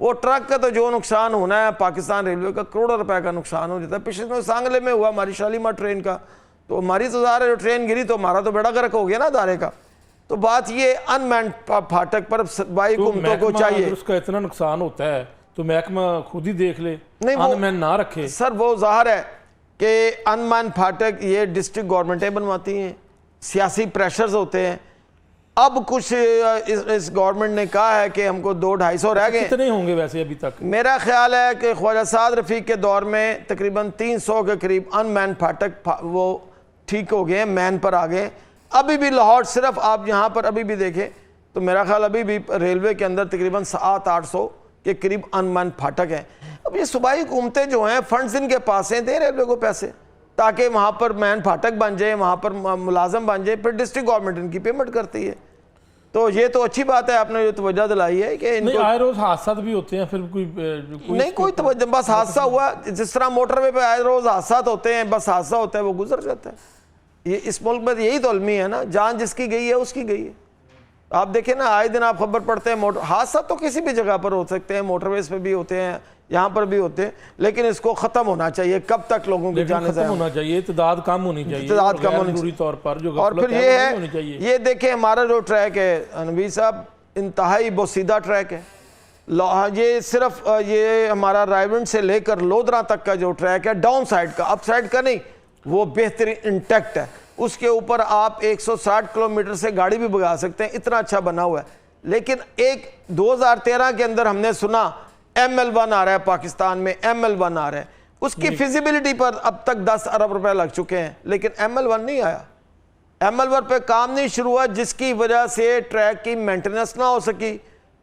وہ ٹرک کا تو جو نقصان ہونا ہے پاکستان ریلوے کا کروڑوں روپے کا نقصان ہو جاتا ہے. پچھلے دنوں سانگلے میں ہوا ہماری شالیمار ٹرین کا, تو ہماری تو ظاہر ہے جو ٹرین گری تو ہمارا تو بیڑا غرق ہو گیا نا ادارے کا. تو بات یہ ان مینڈ پھاٹک پر صوبائی حکومتوں کو چاہیے, اگر اس کا اتنا نقصان ہوتا ہے تو محکمہ خود ہی دیکھ لے, نہیں ان مین نہ رکھے. سر وہ ظاہر ہے کہ ان مینڈ پھاٹک یہ ڈسٹرکٹ گورنمنٹیں بنواتی ہیں, سیاسی پریشرز ہوتے ہیں. اب کچھ اس گورنمنٹ نے کہا ہے کہ ہم کو 200-250 رہ گئے. کتنے ہوں گے ویسے ابھی تک؟ میرا خیال ہے کہ خواجہ سعد رفیق کے دور میں تقریباً 300 کے قریب ان مین پھاٹک وہ ٹھیک ہو گئے ہیں, مین پر آ گئے. ابھی بھی لاہور صرف آپ یہاں پر ابھی بھی دیکھیں تو میرا خیال ابھی بھی ریلوے کے اندر تقریباً 700-800 کے قریب ان مین پھاٹک ہیں. اب یہ صوبائی حکومتیں جو ہیں فنڈز ان کے پاس ہیں, دیں ریلوے کو پیسے تاکہ وہاں پر مین پھاٹک بن جائے, وہاں پر ملازم بن جائے, پھر ڈسٹرکٹ گورنمنٹ ان کی پیمنٹ کرتی ہے. تو یہ تو اچھی بات ہے آپ نے جو توجہ دلائی ہے کہ نہیں آئے روز حادثات بھی ہوتے ہیں, پھر کوئی توجہ, بس حادثہ ہوا جس طرح موٹر وے پہ آئے روز حادثات ہوتے ہیں, بس حادثہ ہوتا ہے وہ گزر جاتا ہے. یہ اس ملک میں یہی تو المی ہے نا, جان جس کی گئی ہے اس کی گئی ہے. آپ دیکھیں نا آئے دن آپ خبر پڑھتے ہیں حادثات تو کسی بھی جگہ پر ہو سکتے ہیں, موٹر ویز پہ بھی ہوتے ہیں, یہاں پر بھی ہوتے ہیں, لیکن اس کو ختم ہونا چاہیے. کب تک لوگوں کی جانیں ضائع ہونا چاہیے, تعداد کم ہونی چاہیے, تعداد کم ہونی ضروری طور پر جو اور پھر یہ ہے یہ دیکھیں ہمارا جو ٹریک ہے انویر صاحب انتہائی بوسیدہ ٹریک ہے. یہ صرف یہ ہمارا رائیونڈ سے لے کر لودھرا تک کا جو ٹریک ہے ڈاؤن سائڈ کا, اپ سائڈ کا نہیں, وہ بہترین انٹیکٹ ہے. اس کے اوپر آپ 160 کلومیٹر سے گاڑی بھی بگا سکتے ہیں, اتنا اچھا بنا ہوا ہے. لیکن ایک 2013 کے اندر ہم نے سنا ML1 آ رہا ہے پاکستان میں, ML1 آ رہا ہے, اس کی فیزیبلٹی پر اب تک 10 ارب روپے لگ چکے ہیں, لیکن ML1 نہیں آیا. ML1 پہ کام نہیں شروع ہوا, جس کی وجہ سے ٹریک کی مینٹیننس نہ ہو سکی,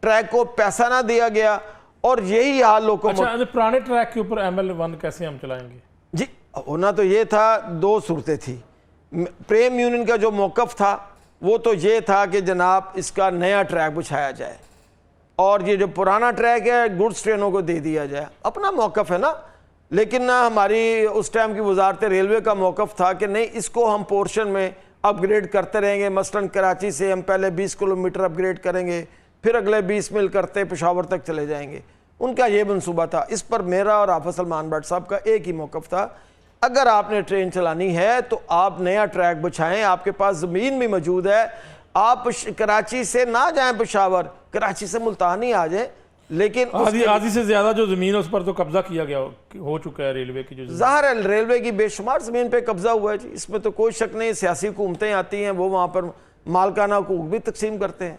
ٹریک کو پیسہ نہ دیا گیا, اور یہی حال لوگوں کو. اچھا پرانے ٹریک کے اوپر ML1 کیسے ہم چلائیں گے؟ جی ہونا تو یہ تھا, دو صورتیں تھی. پریم یونین کا جو موقف تھا وہ تو یہ تھا کہ جناب اس کا نیا ٹریک بچھایا جائے, اور یہ جو پرانا ٹریک ہے گڈس ٹرینوں کو دے دیا جائے. اپنا موقف ہے نا, لیکن نہ ہماری اس ٹائم کی وزارت ریلوے کا موقف تھا کہ نہیں اس کو ہم پورشن میں اپ گریڈ کرتے رہیں گے. مثلاً کراچی سے ہم پہلے 20 کلومیٹر اپ گریڈ کریں گے, پھر اگلے 20 میل کرتے پشاور تک چلے جائیں گے. ان کا یہ منصوبہ تھا. اس پر میرا اور حافظ سلمان بٹ صاحب کا ایک ہی موقف تھا, اگر آپ نے ٹرین چلانی ہے تو آپ نیا ٹریک بچھائیں, آپ کے پاس زمین بھی موجود ہے, آپ کراچی سے نہ جائیں پشاور, کراچی سے ملتان ہی آ جائیں. لیکن آدھی سے زیادہ جو زمین ہے اس پر تو قبضہ کیا گیا ہو چکا ہے ریلوے کی. جو ظاہر ہے ریلوے کی بے شمار زمین پہ قبضہ ہوا ہے جی, اس میں تو کوئی شک نہیں. سیاسی حکومتیں آتی ہیں وہ وہاں پر مالکانہ حقوق بھی تقسیم کرتے ہیں,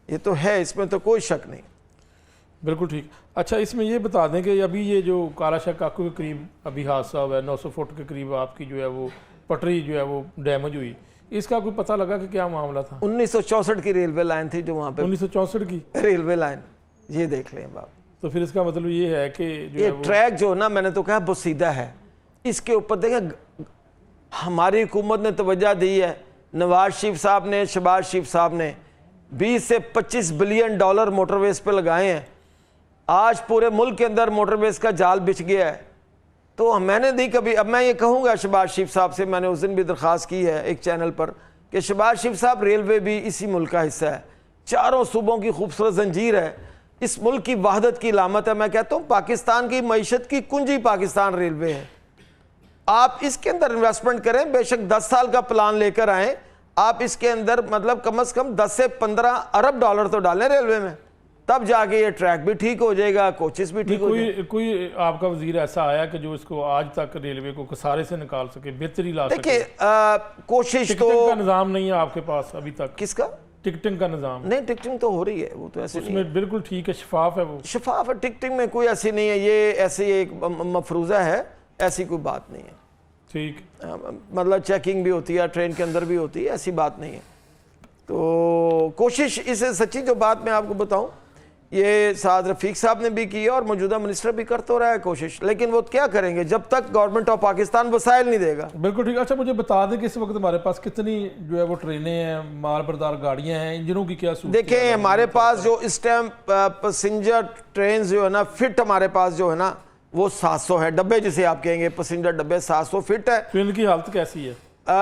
یہ تو ہے, اس میں تو کوئی شک نہیں. بالکل ٹھیک. اچھا اس میں یہ بتا دیں کہ ابھی یہ جو کالا شاہ کاکو کے قریب ابھی حادثہ ہوا ہے, 900 فٹ کے قریب آپ کی جو ہے وہ پٹری جو ہے وہ ڈیمیج ہوئی, اس کا کوئی پتہ لگا کہ کیا معاملہ تھا؟ 1964 کی ریلوے لائن تھی جو وہاں پہ, 1964 کی ریلوے لائن, یہ دیکھ لیں باپ. تو پھر اس کا مطلب یہ ہے کہ یہ ٹریک جو نا میں نے تو کہا بسیدہ ہے, اس کے اوپر دیکھیں ہماری حکومت نے توجہ دی ہے. نواز شریف صاحب نے, شہباز شریف صاحب نے 20 سے 25 بلین ڈالر موٹر ویز پہ لگائے ہیں. آج پورے ملک کے اندر موٹر ویز کا جال بچھ گیا ہے. تو میں نے دی کبھی, اب میں یہ کہوں گا شہباز شریف صاحب سے, میں نے اس دن بھی درخواست کی ہے ایک چینل پر کہ شہباز شریف صاحب ریلوے بھی اسی ملک کا حصہ ہے, چاروں صوبوں کی خوبصورت زنجیر ہے, اس ملک کی وحدت کی علامت ہے. میں کہتا ہوں پاکستان کی معیشت کی کنجی پاکستان ریلوے ہے. آپ اس کے اندر انویسٹمنٹ کریں, بے شک 10 سال کا پلان لے کر آئیں, آپ اس کے اندر مطلب کم از کم 10 سے 15 ارب ڈالر تو ڈالیں ریلوے میں, تب جا کے یہ ٹریک بھی ٹھیک ہو جائے گا, کوچز بھی ٹھیک ہو جائے گا. کوئی آپ کا وزیر ایسا آیا کہ جو اس کو آج تک ریلوے کو خسارے سے نکال سکے, بہتری لا سکے؟ دیکھیں کوشش تو ٹکٹنگ کا نظام نہیں ہے آپ کے پاس ابھی تک. کس کا؟ ٹکٹنگ کا نظام نہیں, ٹکٹنگ تو ہو رہی ہے, وہ تو ایسے اس میں بالکل ٹھیک ہے, شفاف ہے, وہ شفاف ہے. ٹکٹنگ میں کوئی ایسی نہیں ہے, یہ ایسی ایک مفروضہ ہے, ایسی کوئی بات نہیں ہے. ٹھیک, مطلب چیکنگ بھی ہوتی ہے, ٹرین کے اندر بھی ہوتی ہے, ایسی بات نہیں ہے. تو کوشش اسے سچی جو بات میں آپ کو بتاؤں, یہ سعد رفیق صاحب نے بھی کی ہے اور موجودہ منسٹر بھی کرتا ہو رہا ہے کوشش, لیکن وہ کیا کریں گے جب تک گورنمنٹ آف پاکستان وسائل نہیں دے گا. بالکل ٹھیک. اچھا مجھے بتا دیں کہ اس وقت ہمارے پاس کتنی جو ہے وہ ٹرینیں ہیں, مال بردار گاڑیاں ہیں, انجنوں کی کیا صورت؟ دیکھیں ہمارے پاس جو اس ٹائم پیسنجر ٹرینز جو ہے نا, فٹ ہمارے پاس جو ہے نا وہ 700 ہے, ڈبے جسے آپ کہیں گے پیسنجر ڈبے 700 فٹ ہے. تو ان کی حالت کیسی ہے؟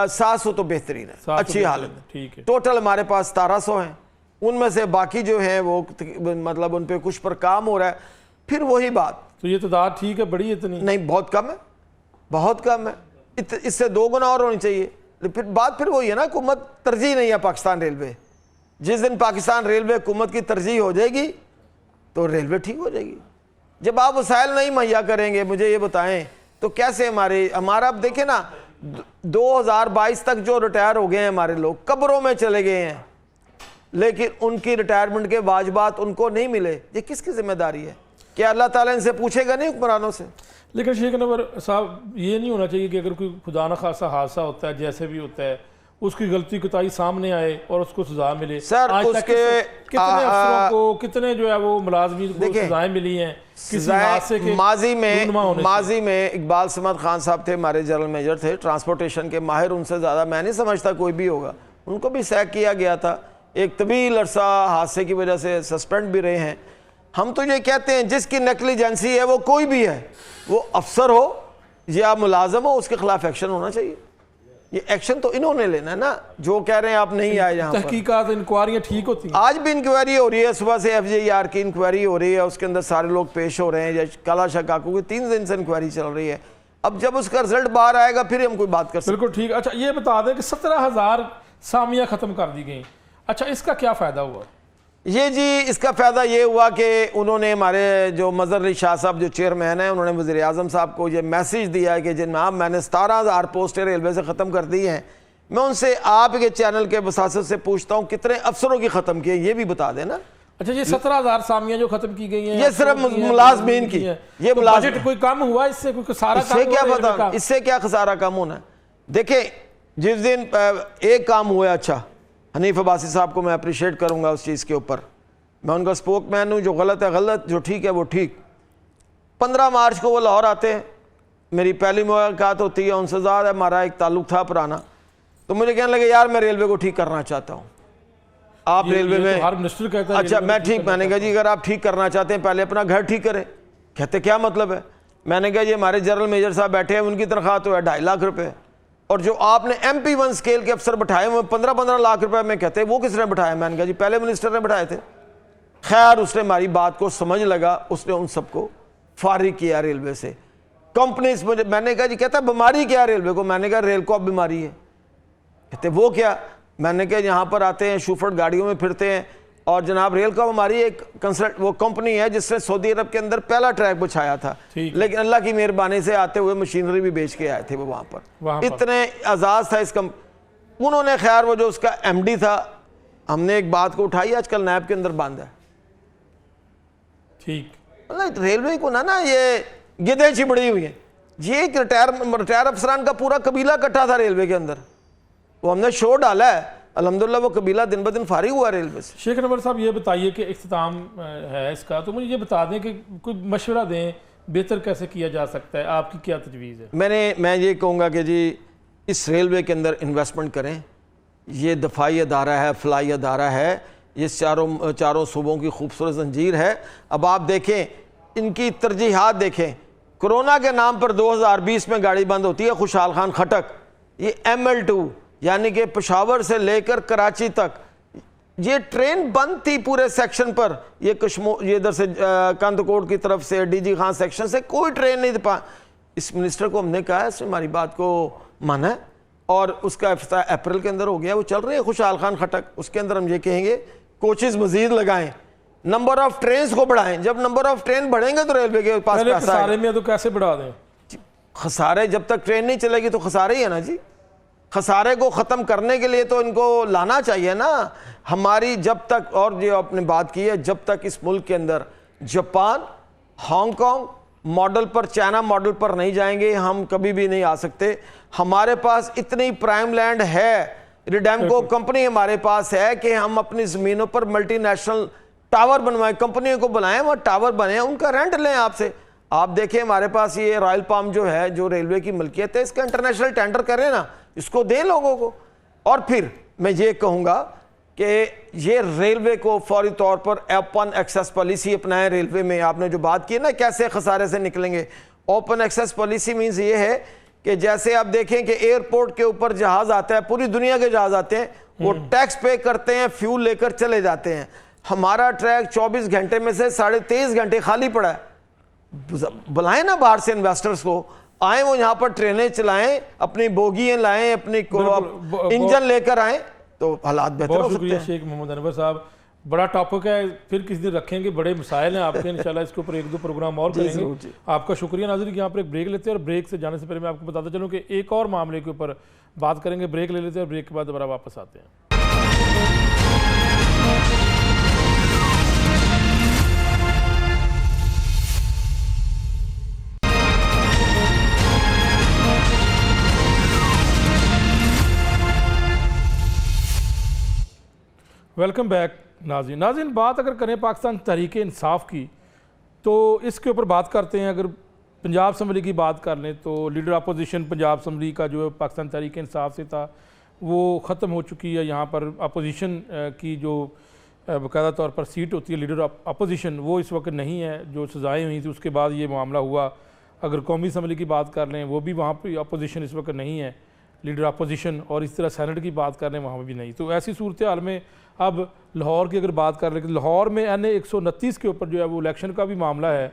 700 تو بہترین ہے, اچھی حالت ہے. ٹھیک ہے. ٹوٹل ہمارے پاس 1700 ہیں. ان میں سے باقی جو ہیں وہ مطلب ان پہ کچھ پر کام ہو رہا ہے. پھر وہی بات, تو یہ تعداد ٹھیک ہے, بڑی اتنی نہیں بہت کم ہے, بہت کم ہے, اس سے 2 گنا اور ہونی چاہیے. پھر بات پھر وہی ہے نا, حکومت ترجیح نہیں ہے پاکستان ریلوے. جس دن پاکستان ریلوے حکومت کی ترجیح ہو جائے گی تو ریلوے ٹھیک ہو جائے گی. جب آپ وسائل نہیں مہیا کریں گے, مجھے یہ بتائیں تو کیسے ہمارا اب دیکھیں نا 2022 تک جو ریٹائر ہو گئے ہیں ہمارے لوگ قبروں میں چلے گئے ہیں, لیکن ان کی ریٹائرمنٹ کے واجبات ان کو نہیں ملے. یہ کس کی ذمہ داری ہے؟ کیا اللہ تعالیٰ ان سے پوچھے گا نہیں حکمرانوں سے؟ لیکن شیخ انور صاحب یہ نہیں ہونا چاہیے کہ اگر کوئی خدا نخواستہ حادثہ ہوتا ہے جیسے بھی ہوتا ہے, اس کی غلطی کوتاہی سامنے آئے اور اس کو سزا ملے. سر آج اس تک کے کتنے افسروں کو, کتنے جو ہے وہ ملازمین کو سزائیں ملی ہیں کسی حادثے کے ماضی میں اقبال سمد خان صاحب تھے, ہمارے جنرل میجر تھے ٹرانسپورٹیشن کے ماہر, ان سے زیادہ میں نہیں سمجھتا کوئی بھی ہوگا. ان کو بھی سیک کیا گیا تھا, ایک طویل عرصہ حادثے کی وجہ سے سسپینڈ بھی رہے ہیں. ہم تو یہ کہتے ہیں جس کی نیگلیجنسی ہے وہ کوئی بھی ہے, وہ افسر ہو یا ملازم ہو, اس کے خلاف ایکشن ہونا چاہیے. یہ ایکشن تو انہوں نے لینا ہے نا, جو کہہ رہے ہیں آپ نہیں آئے یہاں پر. تحقیقات انکوائریاں ٹھیک ہوتی ہیں, آج بھی انکوائری ہو رہی ہے, صبح سے FJR کی انکوائری ہو رہی ہے, اس کے اندر سارے لوگ پیش ہو رہے ہیں. یا کالا شاہ کاکو کی 3 دن سے انکوائری چل رہی ہے. اب جب اس کا رزلٹ باہر آئے گا پھر ہم کوئی بات کر سکتے ہیں. بالکل ٹھیک. اچھا یہ بتا دیں کہ 17,000 سامیاں ختم کر دی گئیں, اچھا اس کا کیا فائدہ ہوا؟ یہ جی اس کا فائدہ یہ ہوا کہ انہوں نے ہمارے جو مظہر علی شاہ صاحب جو چیئرمین ہیں, انہوں نے وزیر اعظم صاحب کو یہ میسیج دیا ہے کہ جناب میں نے 17,000 پوسٹیں ریلوے سے ختم کر دی ہیں. میں ان سے آپ کے چینل کے وساست سے پوچھتا ہوں کتنے افسروں کی ختم کی, یہ بھی بتا دیں نا. اچھا یہ 17,000 سامیاں جو ختم کی گئی ہیں یہ صرف ملازمین کی, یہ بجٹ کوئی کم ہوا اس سے, کوئی خسارہ کم ہوا؟ کیا پتا اس سے کیا خسارہ کم ہونا ہے. دیکھیں جس دن ایک کام ہوا, اچھا حنیف عباسی صاحب کو میں اپریشیٹ کروں گا اس چیز کے اوپر, میں ان کا سپوک مین ہوں. جو غلط ہے غلط, جو ٹھیک ہے وہ ٹھیک. 15 مارچ کو وہ لاہور آتے ہیں, میری پہلی ملاقات ہوتی ہے ان سے, زیادہ ہمارا ایک تعلق تھا پرانا. تو مجھے کہنے لگے یار میں ریلوے کو ٹھیک کرنا چاہتا ہوں. آپ ریلوے میں, ہر منسٹر کہتا ہے اچھا میں ٹھیک, میں نے کہا جی اگر آپ ٹھیک کرنا چاہتے ہیں پہلے اپنا گھر ٹھیک کریں. کہتے کیا مطلب ہے؟ میں نے کہا جی ہمارے جنرل میجر صاحب بیٹھے ہیں, ان کی تنخواہ تو ہے 2.5 لاکھ روپے, اور جو آپ نے MP1 اسکیل کے افسر بٹھائے ہوئے 15 لاکھ روپے میں, کہتے ہیں وہ کس نے بٹھائے؟ میں نے کہا جی پہلے منسٹر نے بٹھائے تھے. خیر اس نے ہماری بات کو سمجھ لگا, اس نے ان سب کو فارغ کیا ریلوے سے. کمپنیز میں نے کہا جی, کہتا ہے بیماری کیا ریلوے کو؟ میں نے کہا ریل کو اب بیماری ہے. کہتے وہ کیا؟ میں نے کہا یہاں پر آتے ہیں شوفٹ گاڑیوں میں پھرتے ہیں, اور جناب ریل کو ہماری ایک کنسلٹ وہ کمپنی ہے جس نے سعودی عرب کے اندر پہلا ٹریک بچھایا تھا, لیکن اللہ کی مہربانی سے آتے ہوئے مشینری بھی بیچ کے آئے تھے وہ وہاں پر. اتنے اعزاز تھا اس انہوں نے. خیر وہ جو اس کا MD تھا, ہم نے ایک بات کو اٹھائی, آج کل نیب کے اندر بند ہے. ٹھیک ریلوے کو نا یہ گدھے چبڑی ہوئی ہیں. یہ ایک ریٹائر افسران کا پورا قبیلہ کٹھا تھا ریلوے کے اندر, وہ ہم نے شو ڈالا ہے. الحمدللہ وہ قبیلہ دن بدن فارغ ہوا ریلوے سے. شیخ انور صاحب یہ بتائیے کہ اختتام ہے اس کا, تو مجھے یہ بتا دیں کہ کوئی مشورہ دیں بہتر کیسے کیا جا سکتا ہے, آپ کی کیا تجویز ہے؟ میں یہ کہوں گا کہ جی اس ریلوے کے اندر انویسٹمنٹ کریں. یہ دفاعی ادارہ ہے, فلائی ادارہ ہے, یہ چاروں صوبوں کی خوبصورت زنجیر ہے. اب آپ دیکھیں ان کی ترجیحات دیکھیں. کرونا کے نام پر 2020 میں گاڑی بند ہوتی ہے خوشحال خان خٹک, یہ ML2 یعنی کہ پشاور سے لے کر کراچی تک یہ ٹرین بند تھی پورے سیکشن پر. یہ یہ ادھر سے کندکوٹ کی طرف سے DG خان سیکشن سے کوئی ٹرین نہیں تھا. اس منسٹر کو ہم نے کہا ہے, اس نے ہماری بات کو مانا ہے, اور اس کا افتتاح اپریل کے اندر ہو گیا, وہ چل رہی ہے خوشحال خان خٹک. اس کے اندر ہم یہ کہیں گے کوچز مزید لگائیں, نمبر آف ٹرینز کو بڑھائیں. جب نمبر آف ٹرین بڑھیں گے تو ریلوے کے پاس پیسہ ہے. خسارے میں تو کیسے بڑھا دیں؟ خسارے جب تک ٹرین نہیں چلے گی تو خسارے ہی ہے نا جی. خسارے کو ختم کرنے کے لیے تو ان کو لانا چاہیے نا. ہماری جب تک, اور جو آپ نے بات کی ہے, جب تک اس ملک کے اندر جاپان, ہانگ کانگ ماڈل پر, چائنا ماڈل پر نہیں جائیں گے ہم کبھی بھی نہیں آ سکتے. ہمارے پاس اتنی پرائم لینڈ ہے, ریڈیمکو کمپنی ہمارے پاس ہے کہ ہم اپنی زمینوں پر ملٹی نیشنل ٹاور بنوائیں, کمپنیوں کو بلائیں, وہ ٹاور بنیں, ان کا رینٹ لیں آپ سے. آپ دیکھیں ہمارے پاس یہ رائل پام جو ہے, جو ریلوے کی ملکیت ہے, اس کا انٹرنیشنل ٹینڈر کریں نا, اس کو دیں لوگوں کو. اور پھر میں یہ کہوں گا کہ یہ ریلوے کو فوری طور پر اوپن ایکسیس پالیسی اپنائیں. ریلوے میں آپ نے جو بات کی نا کیسے خسارے سے نکلیں گے, اوپن ایکسیس پالیسی مینز یہ ہے کہ جیسے آپ دیکھیں کہ ایئرپورٹ کے اوپر جہاز آتا ہے، پوری دنیا کے جہاز آتے ہیں، وہ ٹیکس پے کرتے ہیں، فیول لے کر چلے جاتے ہیں. ہمارا ٹریک 24 گھنٹے میں سے 23.5 گھنٹے خالی پڑا ہے. بلائیں نا باہر سے انویسٹرز کو، آئیں وہ یہاں پر ٹرینیں چلائیں، اپنی بوگیاں لائیں، اپنی انجن لے کر آئیں، تو حالات بہتر ہو بہت سکتے شکریہ ہیں. شیخ محمد انور صاحب. بڑا ٹاپک ہے، پھر کسی دن رکھیں گے، بڑے مسائل ہیں آپ کے، انشاءاللہ اس کے اوپر 1-2 پروگرام اور کریں گے. آپ کا شکریہ. ناظرین یہاں پر ایک بریک لیتے ہیں، اور بریک سے جانے سے پہلے میں آپ کو بتاتا چلوں کہ ایک اور معاملے کے اوپر بات کریں گے. بریک لے لیتے ہیں اور بریک کے بعد دوبارہ واپس آتے ہیں. Welcome back. ناظرین بات اگر کریں پاکستان تحریک انصاف کی، تو اس کے اوپر بات کرتے ہیں. اگر پنجاب اسمبلی کی بات کر لیں تو لیڈر اپوزیشن پنجاب اسمبلی کا جو پاکستان تحریک انصاف سے تھا وہ ختم ہو چکی ہے. یہاں پر اپوزیشن کی جو باقاعدہ طور پر سیٹ ہوتی ہے لیڈر اپوزیشن، وہ اس وقت نہیں ہے. جو سزائیں ہوئی تھیں اس کے بعد یہ معاملہ ہوا. اگر قومی اسمبلی کی بات کر لیں وہ بھی وہاں پہ اپوزیشن اس وقت نہیں ہے، لیڈر اپوزیشن. اور اس طرح سینٹ کی بات کر لیں وہاں بھی نہیں. تو ایسی صورتحال میں اب لاہور کی اگر بات کر لیں کہ لاہور میں NA 129 کے اوپر جو ہے وہ الیکشن کا بھی معاملہ ہے،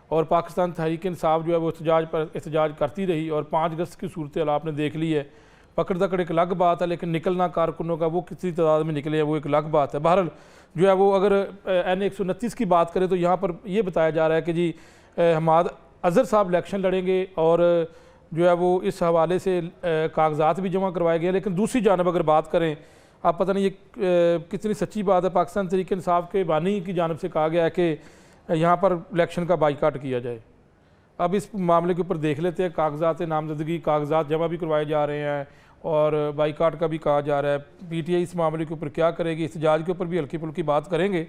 اور پاکستان تحریک انصاف جو ہے وہ احتجاج کرتی رہی. اور 5 اگست کی صورتحال آپ نے دیکھ لی ہے. پکڑ دکڑ ایک الگ بات ہے، لیکن نکلنا کارکنوں کا وہ کسی تعداد میں نکلے ہیں وہ ایک الگ بات ہے. بہرحال جو ہے وہ اگر NA 129 کی بات کریں تو یہاں پر یہ بتایا جا رہا ہے کہ جی حماد اظہر صاحب الیکشن لڑیں گے، اور جو ہے وہ اس حوالے سے کاغذات بھی جمع کروائے گئے. لیکن دوسری جانب اگر بات کریں، آپ پتہ نہیں یہ کتنی سچی بات ہے، پاکستان تحریک انصاف کے بانی کی جانب سے کہا گیا ہے کہ یہاں پر الیکشن کا بائیکاٹ کیا جائے. اب اس معاملے کے اوپر دیکھ لیتے ہیں. کاغذات نامزدگی کاغذات جمع بھی کروائے جا رہے ہیں، اور بائیکاٹ کا بھی کہا جا رہا ہے. PTI اس معاملے کے اوپر کیا کرے گی؟ احتجاج کے اوپر بھی ہلکی پھلکی بات کریں گے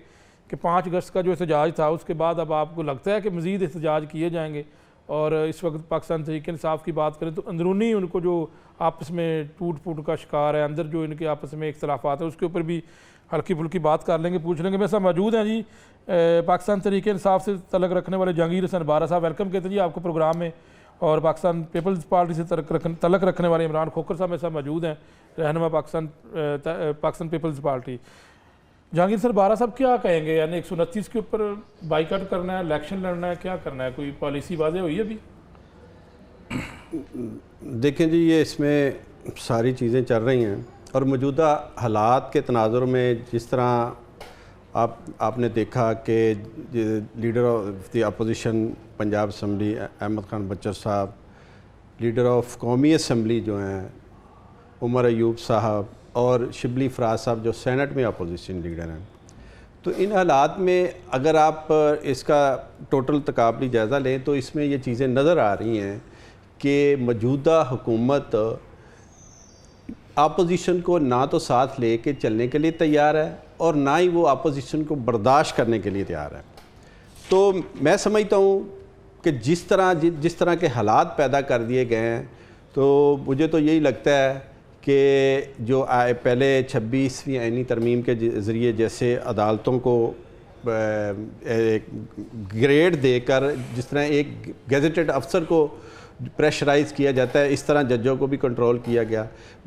کہ 5 اگست کا جو احتجاج تھا اس کے بعد اب آپ کو لگتا ہے کہ مزید احتجاج کیے جائیں گے. اور اس وقت پاکستان تحریک انصاف کی بات کریں تو اندرونی ان کو جو آپس میں ٹوٹ پھوٹ کا شکار ہے، اندر جو ان کے آپس میں اختلافات ہیں، اس کے اوپر بھی ہلکی پھلکی بات کر لیں گے، پوچھ لیں گے. میرے ساتھ موجود ہیں جی پاکستان تحریک انصاف سے تعلق رکھنے والے جہانگیر حسین بارہ صاحب. ویلکم کہتے ہیں جی آپ کو پروگرام میں. اور پاکستان پیپلز پارٹی سے تعلق رکھنے والے عمران کھوکھر صاحب میرے ساتھ موجود ہیں، رہنما پاکستان پیپلز پارٹی. جہانگیر سر بارہ صاحب کیا کہیں گے؟ یعنی 129 کے اوپر بائیکاٹ کرنا ہے، الیکشن لڑنا ہے، کیا کرنا ہے؟ کوئی پالیسی واضح ہوئی ہے ابھی؟ دیکھیں جی، یہ اس میں ساری چیزیں چل رہی ہیں، اور موجودہ حالات کے تناظر میں جس طرح آپ نے دیکھا کہ leader of the opposition Punjab assembly Ahmed Khan Bhachar صاحب، لیڈر آف قومی اسمبلی جو ہیں عمر ایوب صاحب، اور شبلی فراز صاحب جو سینٹ میں اپوزیشن لیڈر ہیں، تو ان حالات میں اگر آپ اس کا ٹوٹل تقابلی جائزہ لیں تو اس میں یہ چیزیں نظر آ رہی ہیں کہ موجودہ حکومت اپوزیشن کو نہ تو ساتھ لے کے چلنے کے لیے تیار ہے، اور نہ ہی وہ اپوزیشن کو برداشت کرنے کے لیے تیار ہے. تو میں سمجھتا ہوں کہ جس طرح کے حالات پیدا کر دیے گئے ہیں، تو مجھے تو یہی لگتا ہے کہ جو پہلے 26ویں آئینی ترمیم کے ذریعے جیسے عدالتوں کو گریڈ دے کر جس طرح ایک گیزیٹڈ افسر کو پریشرائز کیا جاتا ہے، اس طرح ججوں کو بھی کنٹرول کیا گیا،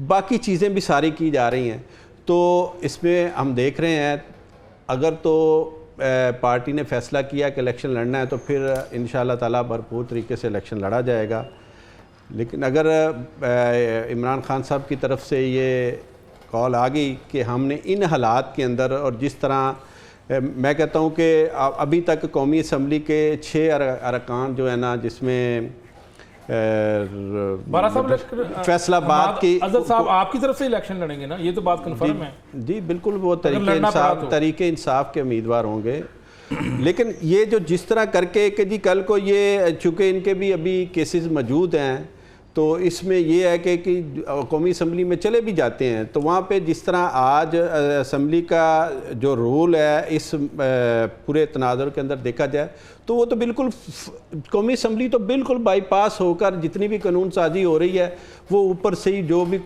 باقی چیزیں بھی ساری کی جا رہی ہیں. تو اس میں ہم دیکھ رہے ہیں اگر تو پارٹی نے فیصلہ کیا کہ الیکشن لڑنا ہے تو پھر انشاءاللہ تعالیٰ بھرپور طریقے سے الیکشن لڑا جائے گا. لیکن اگر عمران خان صاحب کی طرف سے یہ کال آ گئی کہ ہم نے ان حالات کے اندر، اور جس طرح میں کہتا ہوں کہ ابھی تک قومی اسمبلی کے 6 ارکان جو ہے نا، جس میں فیصلہ بات کی اظہر صاحب آپ کی طرف سے الیکشن لڑیں گے نا، یہ تو بات کنفرم ہے؟ جی بالکل، وہ تحریک انصاف کے امیدوار ہوں گے. لیکن یہ جو جس طرح کر کے کہ جی کل کو یہ چونکہ ان کے بھی ابھی کیسز موجود ہیں، تو اس میں یہ ہے کہ قومی اسمبلی میں چلے بھی جاتے ہیں، تو وہاں پہ جس طرح آج اسمبلی کا جو رول ہے اس پورے تناظر کے اندر دیکھا جائے تو وہ تو بالکل قومی اسمبلی تو بالکل بائی پاس ہو کر جتنی بھی قانون سازی ہو رہی ہے وہ اوپر سے ہی جو بھی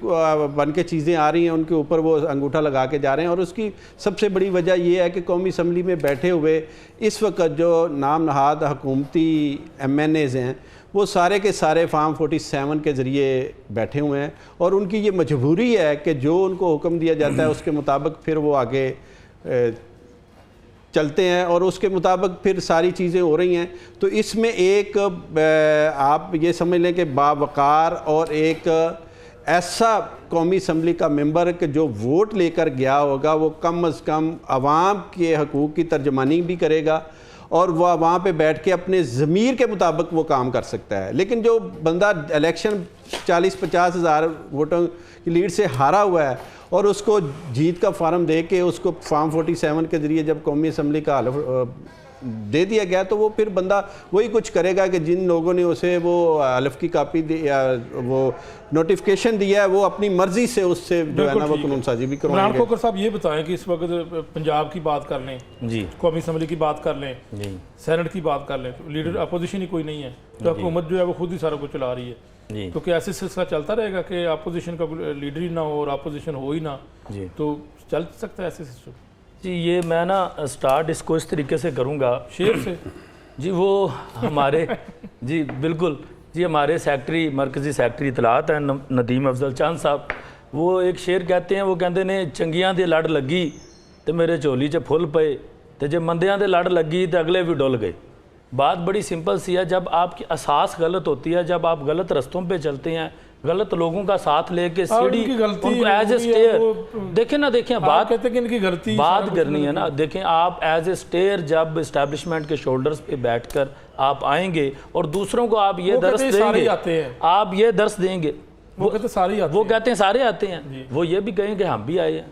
بن کے چیزیں آ رہی ہیں ان کے اوپر وہ انگوٹھا لگا کے جا رہے ہیں. اور اس کی سب سے بڑی وجہ یہ ہے کہ قومی اسمبلی میں بیٹھے ہوئے اس وقت جو نام نہاد حکومتی MNAs ہیں وہ سارے کے سارے فارم 47 کے ذریعے بیٹھے ہوئے ہیں، اور ان کی یہ مجبوری ہے کہ جو ان کو حکم دیا جاتا ہے اس کے مطابق پھر وہ آگے چلتے ہیں، اور اس کے مطابق پھر ساری چیزیں ہو رہی ہیں۔ تو اس میں ایک آپ یہ سمجھ لیں کہ باوقار اور ایک ایسا قومی اسمبلی کا ممبر کہ جو ووٹ لے کر گیا ہوگا، وہ کم از کم عوام کے حقوق کی ترجمانی بھی کرے گا، اور وہ وہاں پہ بیٹھ کے اپنے ضمیر کے مطابق وہ کام کر سکتا ہے۔ لیکن جو بندہ الیکشن 40-50 ہزار ووٹوں کی لیڈ سے ہارا ہوا ہے، اور اس کو جیت کا فارم دے کے اس کو فارم 47 کے ذریعے جب قومی اسمبلی کا حلف دے دیا گیا، تو وہ پھر بندہ وہی کچھ کرے گا کہ جن لوگوں نے اسے وہ حلف کی کاپی دی یا وہ نوٹیفیکیشن دیا ہے، وہ اپنی مرضی سے اس سے جو ہے نا وہ قانون سازی بھی کروائیں عمران گے۔ کھوکھر صاحب یہ بتائیں کہ اس وقت پنجاب کی بات کر لیں، جی قومی اسمبلی کی بات کر لیں، جی سینٹ کی بات کر لیں، تو لیڈر اپوزیشن ہی کوئی نہیں ہے، تو حکومت جو ہے وہ خود ہی سارا کچھ چلا رہی ہے، جی تو کیا ایسے سلسلہ چلتا رہے گا کہ اپوزیشن کا لیڈر ہی نہ ہو اور اپوزیشن ہو ہی نہ، جی تو چل سکتا ہے ایسے سسٹم؟ جی یہ میں نا سٹارٹ اس کو اس طریقے سے کروں گا شیر سے جی، وہ ہمارے جی بالکل جی ہمارے سیکٹری مرکزی سیکٹری اطلاعات ہیں ندیم افضل چاند صاحب، وہ ایک شعر کہتے ہیں، وہ کہتے نے چنگیاں دے لڑ لگی تے میرے چولی چ پھل پے تے جے مندیاں دے لڑ لگی تے اگلے بھی ڈل گئے۔ بات بڑی سمپل سی ہے، جب آپ کی اساس غلط ہوتی ہے، جب آپ غلط رستوں پہ چلتے ہیں، غلط لوگوں کا ساتھ لے کے سیڑھی ان کی غلطی ان کو ایز اے سٹیئر دیکھیں نا، دیکھیں بات کہتے ہیں کہ ان کی غلطی بات کرنی ہے نا، دیکھیں آپ ایز اے سٹیئر جب اسٹیبلشمنٹ کے شولڈرز پہ بیٹھ کر آپ آئیں گے اور دوسروں کو آپ یہ درس دیں گے، آپ یہ درس دیں گے، وہ کہتے ہیں سارے وہ کہتے ہیں سارے آتے ہیں، وہ یہ بھی کہیں کہ ہم بھی آئے ہیں،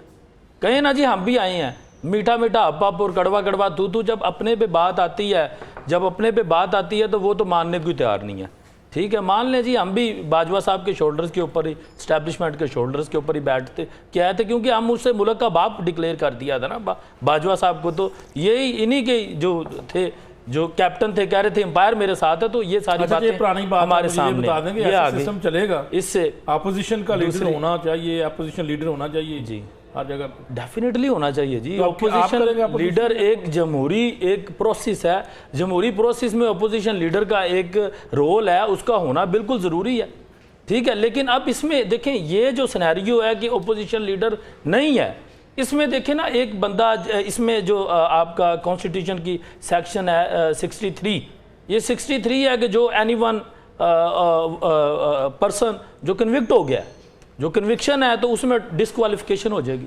کہیں نا جی ہم بھی آئے ہیں، میٹھا میٹھا اپ اپ اور کڑوا کڑوا تو جب اپنے پہ بات آتی ہے، جب اپنے پہ بات آتی ہے تو وہ تو ماننے کو تیار نہیں ہے۔ ٹھیک ہے، مان لیں جی ہم بھی باجوہ صاحب کے شولڈرز کے اوپر ہی، اسٹیبلشمنٹ کے شولڈرز کے اوپر ہی بیٹھتے کیا تھے، کیونکہ ہم اسے ملک کا باپ ڈکلیئر کر دیا تھا نا باجوہ صاحب کو، تو یہی انہی کے جو تھے، جو کیپٹن تھے، کہہ رہے تھے امپائر میرے ساتھ ہے، تو یہ ساری باتیں ہمارے سامنے یہ آگے سسٹم چلے گا، اس سے اپوزیشن کا لیڈر ہونا چاہیے، اپوزیشن لیڈر ہونا چاہیے جی ہر جگہ ڈیفینیٹلی ہونا چاہیے جی۔ اپوزیشن لیڈر ایک جمہوری ایک پروسیس ہے، جمہوری پروسیس میں اپوزیشن لیڈر کا ایک رول ہے، اس کا ہونا بالکل ضروری ہے، ٹھیک ہے۔ لیکن اب اس میں دیکھیں یہ جو سینیریو ہے کہ اپوزیشن لیڈر نہیں ہے، اس میں دیکھیں نا ایک بندہ، اس میں جو آپ کا کانسٹیٹیوشن کی سیکشن ہے 63، یہ 63 ہے کہ جو اینی ون پرسن جو کنوکٹ ہو گیا، جو کنوکشن ہے تو اس میں ڈسکوالیفیکیشن ہو جائے گی،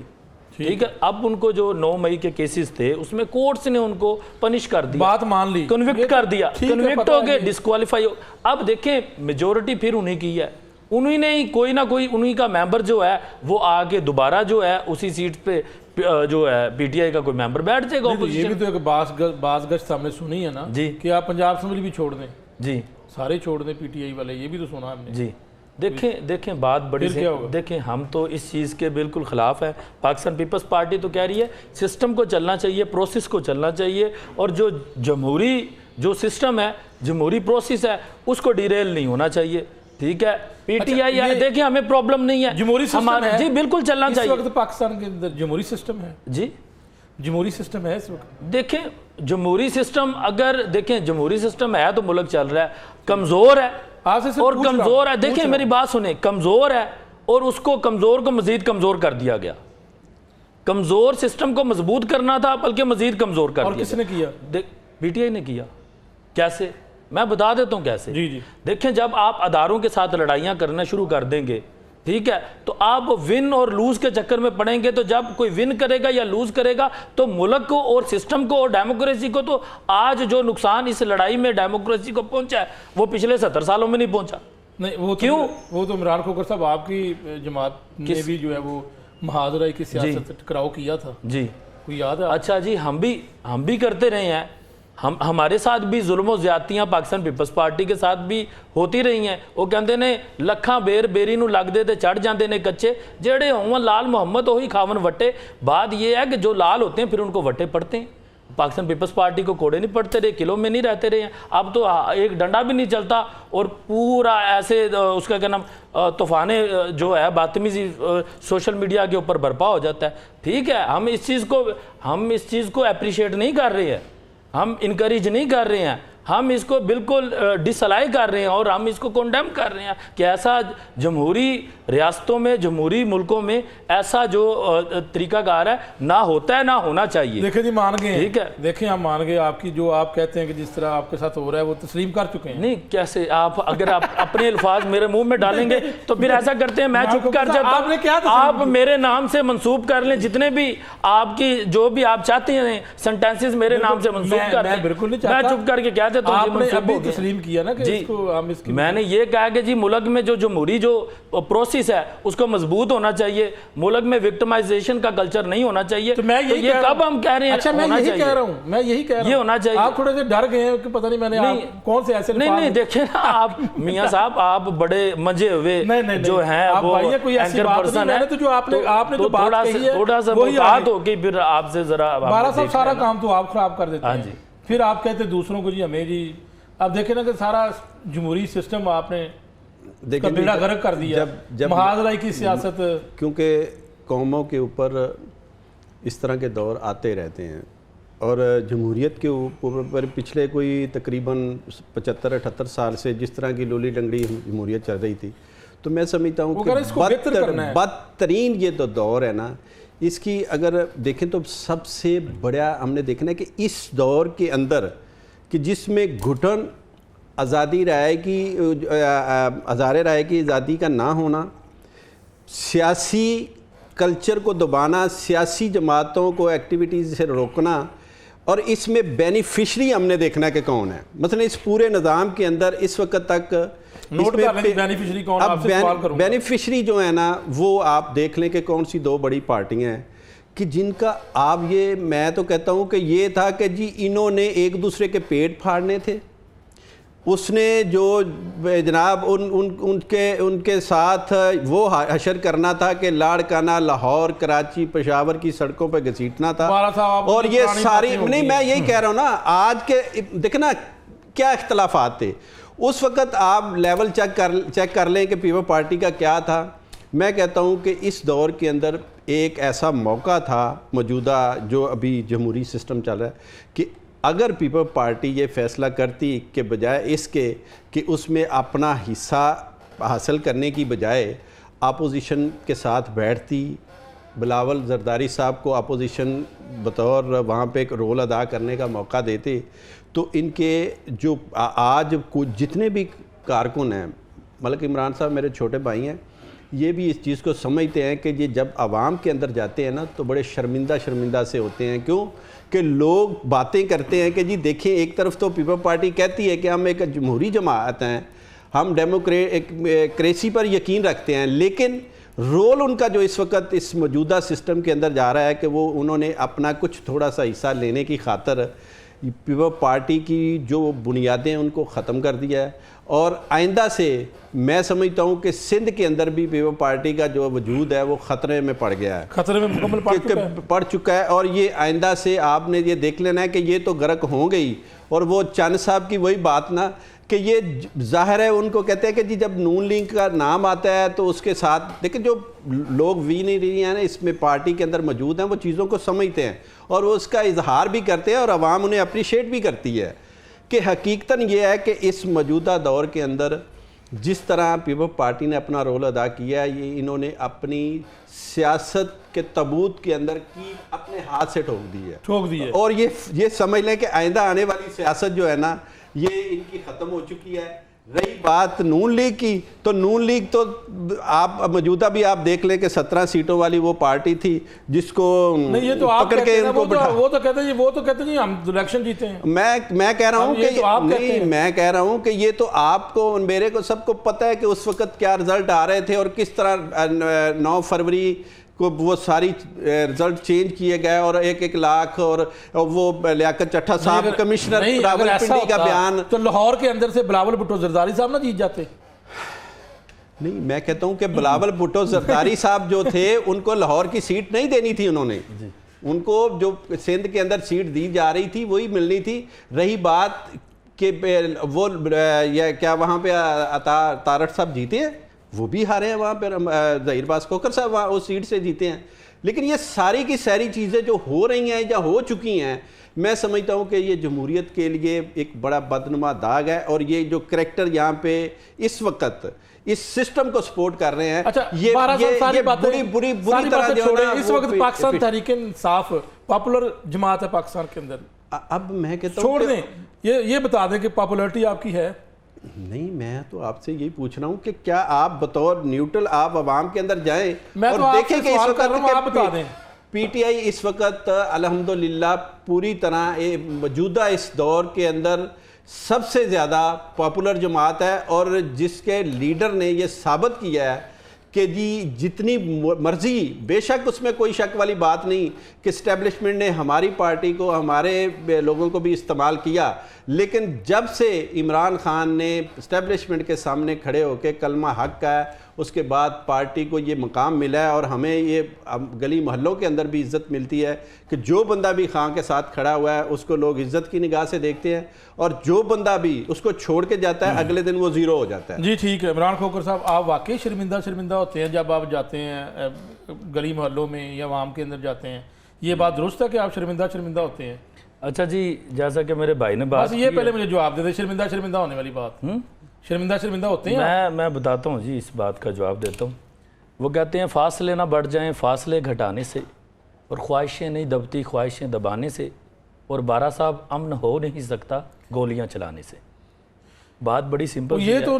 ٹھیک ہے۔ اب ان کو جو 9 مئی کے کیسز تھے اس میں کورٹس نے ان کو پنش کر دیا، بات مان لی، کنوکٹ کر دیا، کنوکٹ ہو گئے، ڈسکوالیفائی ہو۔ اب دیکھیں میجورٹی پھر انہیں کی ہے، انہیں نے کوئی نہ کوئی انہیں کا ممبر جو ہے وہ آگے دوبارہ جو ہے اسی سیٹ پہ جو ہے پی ٹی آئی کا کوئی ممبر بیٹھ جائے گا۔ یہ بھی تو ایک باز گشت ہم نے سنی ہے نا جی کہ آپ پنجاب اسمبلی بھی چھوڑ دیں، جی سارے چھوڑ دیں پی ٹی آئی والے، یہ بھی تو سنا ہم نے۔ جی دیکھیں بات بڑی سی، دیکھیں ہم تو اس چیز کے بالکل خلاف ہیں۔ پاکستان پیپلز پارٹی تو کہہ رہی ہے سسٹم کو چلنا چاہیے، پروسیس کو چلنا چاہیے، اور جو جمہوری جو سسٹم ہے، جمہوری پروسیس ہے، اس کو ڈیریل نہیں ہونا چاہیے، ٹھیک ہے۔ پی ٹی آئی دیکھیں ہمیں پرابلم نہیں ہے، جمہوری سسٹم ہے جی بالکل چلنا چاہیے۔ اس وقت پاکستان کے اندر جمہوری سسٹم ہے، جی جمہوری سسٹم ہے اس وقت۔ دیکھیں جمہوری سسٹم، اگر دیکھیں جمہوری سسٹم ہے تو ملک چل رہا ہے، کمزور ہے اور کمزور ہے، دیکھیں میری بات سنیں، کمزور ہے اور اس کو کمزور کو مزید کمزور کر دیا گیا، کمزور سسٹم کو مضبوط کرنا تھا بلکہ مزید کمزور کر دیا۔ اور کس نے کیا؟ پی ٹی آئی نے کیا۔ کیسے؟ میں بتا دیتا ہوں کیسے۔ جی جی دیکھیں جب آپ اداروں کے ساتھ لڑائیاں کرنا شروع کر دیں گے، ٹھیک ہے، تو آپ ون اور لوز کے چکر میں پڑیں گے، تو جب کوئی ون کرے گا یا لوز کرے گا تو ملک کو اور سسٹم کو اور ڈیموکریسی کو، تو آج جو نقصان اس لڑائی میں ڈیموکریسی کو پہنچا ہے وہ پچھلے 70 سالوں میں نہیں پہنچا۔ نہیں، وہ کیوں؟ وہ تو عمران کھوکھر صاحب آپ کی جماعت نے بھی جو ہے وہ محاذرہ کی سیاست ٹکراؤ کیا تھا، جی کوئی یاد ہے؟ اچھا جی، ہم بھی کرتے رہے ہیں، ہمارے ساتھ بھی ظلم و زیادتیاں پاکستان پیپلز پارٹی کے ساتھ بھی ہوتی رہی ہیں۔ وہ کہتے نے لکھاں بیر بیری نو لگ دے تے چڑھ جاندے نے کچے، جڑے ہوں لال محمد وہی کھاون وٹے۔ بات یہ ہے کہ جو لال ہوتے ہیں پھر ان کو وٹے پڑتے ہیں۔ پاکستان پیپلز پارٹی کو کوڑے نہیں پڑتے رہے، قلعوں میں نہیں رہتے رہے ہیں، اب تو ایک ڈنڈا بھی نہیں چلتا اور پورا ایسے اس کا کیا نام طوفان جو ہے بدتمیزی سوشل میڈیا کے اوپر برپا ہو جاتا ہے۔ ٹھیک ہے، ہم اس چیز کو اپریشیٹ نہیں کر رہے ہیں، ہم انکریج نہیں کر رہے ہیں، ہم اس کو بالکل ڈس الائی کر رہے ہیں اور ہم اس کو کنڈیم کر رہے ہیں کہ ایسا جمہوری ریاستوں میں, جمہوری ملکوں میں ایسا جو طریقہ کار ہے نہ ہوتا ہے, نہ ہونا چاہیے. دیکھیں جی مان گئے, ٹھیک ہے, دیکھیں ہم مان گئے آپ کی جو آپ کہتے ہیں کہ جس طرح آپ کے ساتھ ہو رہا ہے وہ تسلیم کر چکے ہیں. نہیں کیسے آپ اگر آپ اپنے الفاظ میرے منہ میں ڈالیں گے تو پھر ایسا کرتے ہیں میں چپ کر جاتا ہوں. آپ میرے نام سے منسوب کر لیں جتنے بھی آپ کی جو بھی آپ چاہتے ہیں سینٹینسز میرے نام سے منسوب کر لیں. میں چپ کر کے کیا دیتا ہوں, آپ نے ابھی تسلیم کیا نا کہ اس کو ہم اس کی میں نے یہ کہا کہ جی ملک میں جو جمہوری جو پروسیس ہے اس کو مضبوط ہونا چاہیے, ملک میں وکٹمائزیشن کا کلچر نہیں ہونا چاہیے. تو میں یہی کب ہم کہہ رہے ہیں اچھا میں یہی کہہ رہا ہوں, میں یہی کہہ رہا ہوں یہ ہونا چاہیے. آپ تھوڑے سے ڈر گئے ہیں کہ پتہ نہیں میں نے آپ کون سے ایسے نہیں دیکھیں نا آپ میاں صاحب آپ بڑے مجھے ہوئے جو ہیں وہ اینکر پرسن ہیں, تو جو آپ نے جو بات کہی ہے تھوڑا سا بات ہو گئی پھر آپ سے ذرا بارہ صاحب سارا کام تو آپ خراب کر دیتے ہیں, پھر آپ کہتے دوسروں کو جی ہمیں جی. اب دیکھیں نا کہ سارا جمہوری سسٹم آپ نے کا بیڑا غرق کر دیا, محاذرائی کی سیاست. کیونکہ قوموں کے اوپر اس طرح کے دور آتے رہتے ہیں اور جمہوریت کے اوپر پچھلے کوئی تقریباً 75-78 سال سے جس طرح کی لولی لنگڑی جمہوریت چل رہی تھی, تو میں سمجھتا ہوں کہ بدترین یہ تو دور ہے نا, اس کی اگر دیکھیں تو سب سے بڑا ہم نے دیکھنا ہے کہ اس دور کے اندر کہ جس میں گھٹن آزادی رائے کی ہزارے رائے کی آزادی کا نہ ہونا, سیاسی کلچر کو دبانا, سیاسی جماعتوں کو ایکٹیویٹیز سے روکنا, اور اس میں بینیفیشری ہم نے دیکھنا کہ کون ہے. مثلا اس پورے نظام کے اندر اس وقت تک بینیفیشری جو ہے نا وہ آپ دیکھ لیں کہ کون سی دو بڑی پارٹیاں ہیں کہ جن کا آپ یہ میں تو کہتا ہوں کہ یہ تھا کہ جی انہوں نے ایک دوسرے کے پیٹ پھاڑنے تھے, اس نے جو جناب ان کے ساتھ وہ حشر کرنا تھا کہ لاڑکانہ لاہور کراچی پشاور کی سڑکوں پہ گھسیٹنا تھا. اور یہ ساری نہیں میں یہی کہہ رہا ہوں نا, آج کے دیکھنا کیا اختلافات تھے اس وقت, آپ لیول چیک کر لیں کہ پیپل پارٹی کا کیا تھا. میں کہتا ہوں کہ اس دور کے اندر ایک ایسا موقع تھا موجودہ جو ابھی جمہوری سسٹم چل رہا ہے کہ اگر پیپل پارٹی یہ فیصلہ کرتی کہ بجائے اس کے کہ اس میں اپنا حصہ حاصل کرنے کی بجائے اپوزیشن کے ساتھ بیٹھتی, بلاول زرداری صاحب کو اپوزیشن بطور وہاں پہ ایک رول ادا کرنے کا موقع دیتے, تو ان کے جو آج جتنے بھی کارکن ہیں, ملک عمران صاحب میرے چھوٹے بھائی ہیں, یہ بھی اس چیز کو سمجھتے ہیں کہ یہ جب عوام کے اندر جاتے ہیں نا تو بڑے شرمندہ سے ہوتے ہیں. کیوں کہ لوگ باتیں کرتے ہیں کہ جی دیکھیں ایک طرف تو پیپل پارٹی کہتی ہے کہ ہم ایک جمہوری جماعت ہیں, ہم ڈیموکریسی پر یقین رکھتے ہیں, لیکن رول ان کا جو اس وقت اس موجودہ سسٹم کے اندر جا رہا ہے کہ وہ انہوں نے اپنا کچھ تھوڑا سا حصہ لینے کی خاطر پیپل پارٹی کی جو بنیادیں ان کو ختم کر دیا ہے. اور آئندہ سے میں سمجھتا ہوں کہ سندھ کے اندر بھی پیپل پارٹی کا جو وجود ہے وہ خطرے میں پڑ گیا ہے, خطرے میں مکمل پڑ چکا ہے. اور یہ آئندہ سے آپ نے یہ دیکھ لینا ہے کہ یہ تو غرق ہو گئی. اور وہ چند صاحب کی وہی بات نا کہ یہ ظاہر ہے ان کو کہتے ہیں کہ جی جب نون لیگ کا نام آتا ہے تو اس کے ساتھ دیکھیں جو لوگ وی نہیں رہی ہیں نا اس میں پارٹی کے اندر موجود ہیں, وہ چیزوں کو سمجھتے ہیں اور وہ اس کا اظہار بھی کرتے ہیں اور عوام انہیں اپریشیٹ بھی کرتی ہے کہ حقیقتاً یہ ہے کہ اس موجودہ دور کے اندر جس طرح پیپل پارٹی نے اپنا رول ادا کیا ہے, یہ انہوں نے اپنی سیاست کے تابوت کے اندر کی اپنے ہاتھ سے ٹھوک دی ہے. اور یہ سمجھ لیں کہ آئندہ آنے والی سیاست جو ہے نا یہ ان کی ختم ہو چکی ہے. رہی بات نون لیگ کی, تو نون لیگ تو آپ موجودہ بھی آپ دیکھ لیں کہ 17 سیٹوں والی وہ پارٹی تھی جس کو پکڑ کے ان کو بٹھا, وہ تو کہتے ہیں ہم الیکشن جیتے ہیں. میں کہہ رہا ہوں کہ نہیں, میں کہہ رہا ہوں کہ یہ تو آپ کو میرے کو سب کو پتہ ہے کہ اس وقت کیا رزلٹ آ رہے تھے اور کس طرح 9 فروری کو وہ ساری رزلٹ چینج کیے گئے اور 1-1 لاکھ اور وہ لیاقت چٹھا صاحب کمشنر راولپنڈی کا بیان. تو لاہور کے اندر سے بلاول بھٹو زرداری صاحب نہ جیت جاتے؟ نہیں, میں کہتا ہوں کہ بلاول بھٹو زرداری صاحب جو تھے ان کو لاہور کی سیٹ نہیں دینی تھی, انہوں نے ان کو جو سندھ کے اندر سیٹ دی جا رہی تھی وہی ملنی تھی. رہی بات کہ وہ کیا وہاں پہ تارٹ صاحب جیتے ہیں وہ بھی ہارے ہیں وہاں پر. ظہیر باز کھوکھر صاحب وہاں اس سیٹ سے جیتے ہیں. لیکن یہ ساری کی ساری چیزیں جو ہو رہی ہیں یا ہو چکی ہیں, میں سمجھتا ہوں کہ یہ جمہوریت کے لیے ایک بڑا بدنما داغ ہے. اور یہ جو کریکٹر یہاں پہ اس وقت اس سسٹم کو سپورٹ کر رہے ہیں, یہ بری طرح جو ہے نا, اس وقت پاکستان تحریک انصاف پاپولر جماعت ہے پاکستان کے اندر, اب میں کہتا ہوں چھوڑ دیں, یہ بتا دیں کہ پاپولرٹی آپ کی ہے. نہیں, میں تو آپ سے یہی پوچھ رہا ہوں کہ کیا آپ بطور نیوٹرل آپ عوام کے اندر جائیں اور دیکھیں کہ اس وقت پی ٹی آئی اس وقت الحمدللہ پوری طرح موجودہ اس دور کے اندر سب سے زیادہ پاپولر جماعت ہے, اور جس کے لیڈر نے یہ ثابت کیا ہے کہ جی جتنی مرضی, بے شک اس میں کوئی شک والی بات نہیں کہ اسٹیبلشمنٹ نے ہماری پارٹی کو, ہمارے لوگوں کو بھی استعمال کیا, لیکن جب سے عمران خان نے اسٹیبلشمنٹ کے سامنے کھڑے ہو کے کلمہ حق کا ہے, اس کے بعد پارٹی کو یہ مقام ملا ہے. اور ہمیں یہ گلی محلوں کے اندر بھی عزت ملتی ہے کہ جو بندہ بھی خان کے ساتھ کھڑا ہوا ہے اس کو لوگ عزت کی نگاہ سے دیکھتے ہیں, اور جو بندہ بھی اس کو چھوڑ کے جاتا ہے اگلے دن وہ زیرو ہو جاتا ہے. جی ٹھیک ہے. عمران کھوکھر صاحب, آپ واقعی شرمندہ ہوتے ہیں جب آپ جاتے ہیں گلی محلوں میں یا عوام کے اندر جاتے ہیں؟ یہ بات درست ہے کہ آپ شرمندہ ہوتے ہیں؟ اچھا جی, جیسا کہ میرے بھائی نے بات, یہ پہلے مجھے جواب دے دیں, شرمندہ ہونے والی بات. شرمندہ ہوتے ہیں؟ میں بتاتا ہوں جی, اس بات کا جواب دیتا ہوں. وہ کہتے ہیں فاصلے نہ بڑھ جائیں فاصلے گھٹانے سے, اور خواہشیں نہیں دبتی خواہشیں دبانے سے, اور بارہ صاحب امن ہو نہیں سکتا گولیاں چلانے سے. بات بڑی سمپل, یہ تو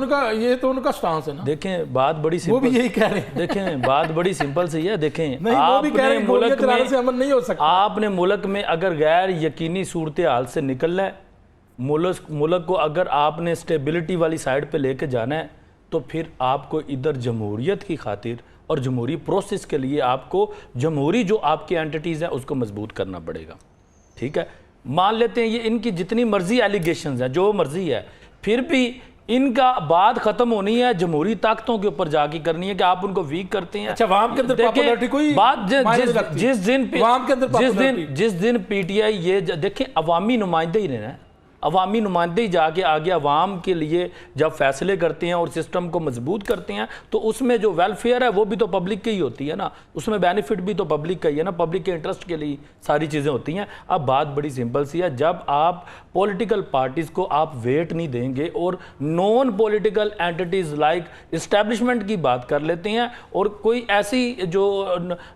ان کا سٹانس ہے نا. دیکھیں بات بڑی سمپل, وہ بھی یہی کہہ رہے ہیں. دیکھیں بات بڑی سمپل سی ہے. دیکھیں امن نہیں ہو سکتا. آپ نے ملک میں اگر غیر یقینی صورتحال سے نکلنا ہے, ملک کو اگر آپ نے سٹیبلٹی والی سائیڈ پہ لے کے جانا ہے, تو پھر آپ کو ادھر جمہوریت کی خاطر اور جمہوری پروسیس کے لیے آپ کو جمہوری جو آپ کی اینٹیٹیز ہیں اس کو مضبوط کرنا پڑے گا. ٹھیک ہے, مان لیتے ہیں یہ ان کی جتنی مرضی ایلیگیشنز ہیں, جو مرضی ہے, پھر بھی ان کا بات ختم ہونی ہے جمہوری طاقتوں کے اوپر جا کے کرنی ہے کہ آپ ان کو ویک کرتے ہیں. اچھا, عوام کے اندر پاپولرٹی کوئی بات جس دن پی ٹی آئی یہ دیکھیں عوامی نمائندے ہی رہنا ہے, عوامی نمائندے ہی جا کے آگے عوام کے لیے جب فیصلے کرتے ہیں اور سسٹم کو مضبوط کرتے ہیں, تو اس میں جو ویلفیئر ہے وہ بھی تو پبلک کی ہی ہوتی ہے نا, اس میں بینیفٹ بھی تو پبلک کا ہی ہے نا, پبلک کے انٹرسٹ کے لیے ساری چیزیں ہوتی ہیں. اب بات بڑی سمپل سی ہے, جب آپ پولیٹیکل پارٹیز کو آپ ویٹ نہیں دیں گے اور نون پولیٹیکل اینٹیٹیز لائک اسٹیبلشمنٹ کی بات کر لیتے ہیں, اور کوئی ایسی جو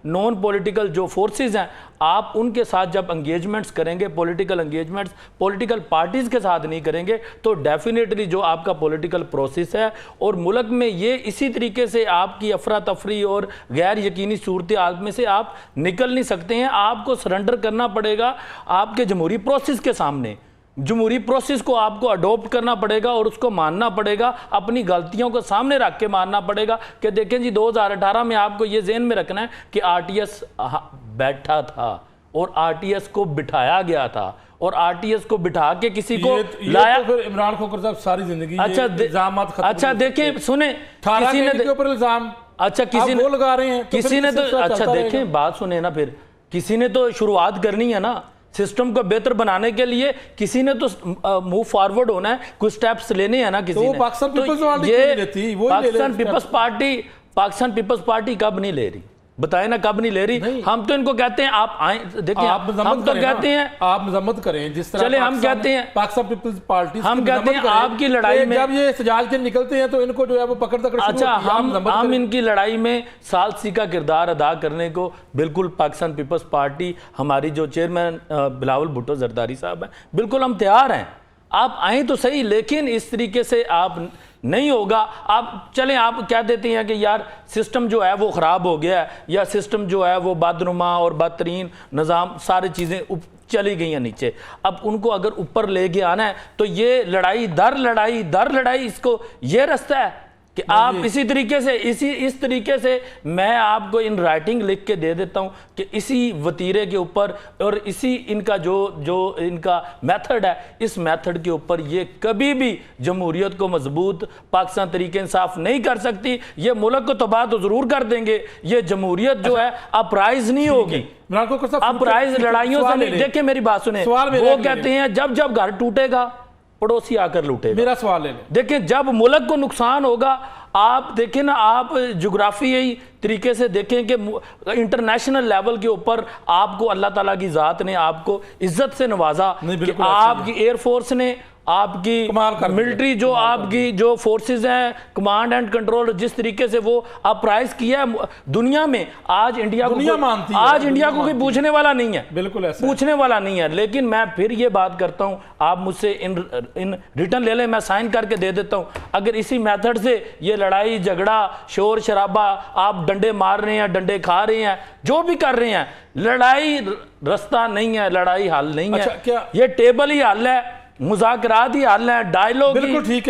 نون پولیٹیکل جو فورسز ہیں آپ ان کے ساتھ جب انگیجمنٹس کریں گے, پولیٹیکل انگیجمنٹس پولیٹیکل پارٹیز کے ساتھ نہیں کریں گے, تو ڈیفینیٹلی جو آپ کا پولیٹیکل پروسیس ہے اور ملک میں یہ اسی طریقے سے آپ کی افراتفری اور غیر یقینی صورتحال میں سے آپ نکل نہیں سکتے ہیں. آپ کو سرنڈر کرنا پڑے گا آپ کے جمہوری پروسیس کے سامنے, جمہوری پروسیس کو آپ کو اڈاپٹ کرنا پڑے گا اور اس کو ماننا پڑے گا, اپنی غلطیوں کو سامنے رکھ کے ماننا پڑے گا کہ دیکھیں جی 2018 میں آپ کو یہ ذہن میں رکھنا ہے کہ آر ٹی ایس بیٹھا تھا اور آر ٹی ایس کو بٹھایا گیا تھا, اور آر ٹی ایس کو بٹھا کے کسی کو لایا. پھر عمران کھوکھر صاحب ساری زندگی الزامات ختم. اچھا دیکھیں سنیں, کسی نے کے اوپر الزام, اچھا کسی نے لگا رہے ہیں, کسی نے تو, اچھا دیکھیں بات سنیں نا, پھر کسی نے تو شروعات کرنی ہے نا سسٹم کو بہتر بنانے کے لیے, کسی نے تو موو فارورڈ ہونا ہے, کوئی سٹیپس لینے ہیں نا کسی نے. پاکستان پیپلز پارٹی کب نہیں لے رہی, بتائیں نا کب نہیں لے رہی. ہم تو ان کو کہتے ہیں آپ آئیں, دیکھیں ہم تو کہتے ہیں آپ مذمت کریں, جس طرح چلے ہم کہتے ہیں پاکستان پیپلز پارٹی ہم کہتے ہیں آپ کی لڑائی میں جب یہ احتجاج کے نکلتے ہیں تو ان کو جو ہے وہ پکڑ شروع ہوتی ہے. اچھا ہم ان کی لڑائی میں ثالثی کا کردار ادا کرنے کو بالکل پاکستان پیپلز پارٹی, ہماری جو چیئرمین بلاول بھٹو زرداری صاحب ہیں, بالکل ہم تیار ہیں, آپ آئیں تو صحیح, لیکن اس طریقے سے آپ نہیں ہوگا. آپ چلیں آپ کہہ دیتے ہیں کہ یار سسٹم جو ہے وہ خراب ہو گیا ہے, یا سسٹم جو ہے وہ بدنما اور بدترین نظام ساری چیزیں چلی گئی ہیں نیچے. اب ان کو اگر اوپر لے کے آنا ہے تو یہ لڑائی در لڑائی اس کو یہ رستہ ہے کہ آپ اسی طریقے سے اس طریقے سے میں آپ کو ان رائٹنگ لکھ کے دے دیتا ہوں کہ اسی وطیرے کے اوپر اور اسی ان کا جو ان کا میتھڈ ہے, اس میتھڈ کے اوپر یہ کبھی بھی جمہوریت کو مضبوط پاکستان تحریک انصاف نہیں کر سکتی. یہ ملک کو تباہ تو ضرور کر دیں گے, یہ جمہوریت جو ہے اپرائز نہیں ہوگی, اپرائز لڑائیوں سے نہیں. دیکھیں میری بات سنیں, وہ کہتے ہیں جب گھر ٹوٹے گا پڑوسی آ کر لوٹے. میرا سوال ہے, دیکھیں جب ملک کو نقصان ہوگا آپ دیکھیں نا, آپ جغرافیائی طریقے سے دیکھیں کہ انٹرنیشنل لیول کے اوپر آپ کو اللہ تعالیٰ کی ذات نے آپ کو عزت سے نوازا کہ آپ کی ایئر فورس نے, آپ کی ملٹری جو آپ کی جو فورسز ہیں, کمانڈ اینڈ کنٹرول, جس طریقے سے وہ اپرائز کیا ہے دنیا میں, آج انڈیا کو کوئی پوچھنے والا نہیں ہے, بالکل پوچھنے والا نہیں ہے. لیکن میں پھر یہ بات کرتا ہوں, آپ مجھ سے ان ریٹن لے لیں, میں سائن کر کے دے دیتا ہوں. اگر اسی میتھڈ سے یہ لڑائی جھگڑا شور شرابہ, آپ ڈنڈے مار رہے ہیں, ڈنڈے کھا رہے ہیں, جو بھی کر رہے ہیں, لڑائی رستہ نہیں ہے, لڑائی حل نہیں ہے, یہ ٹیبل ہی حل ہے, مذاکرات ہی حل ہے, ڈائیلاگ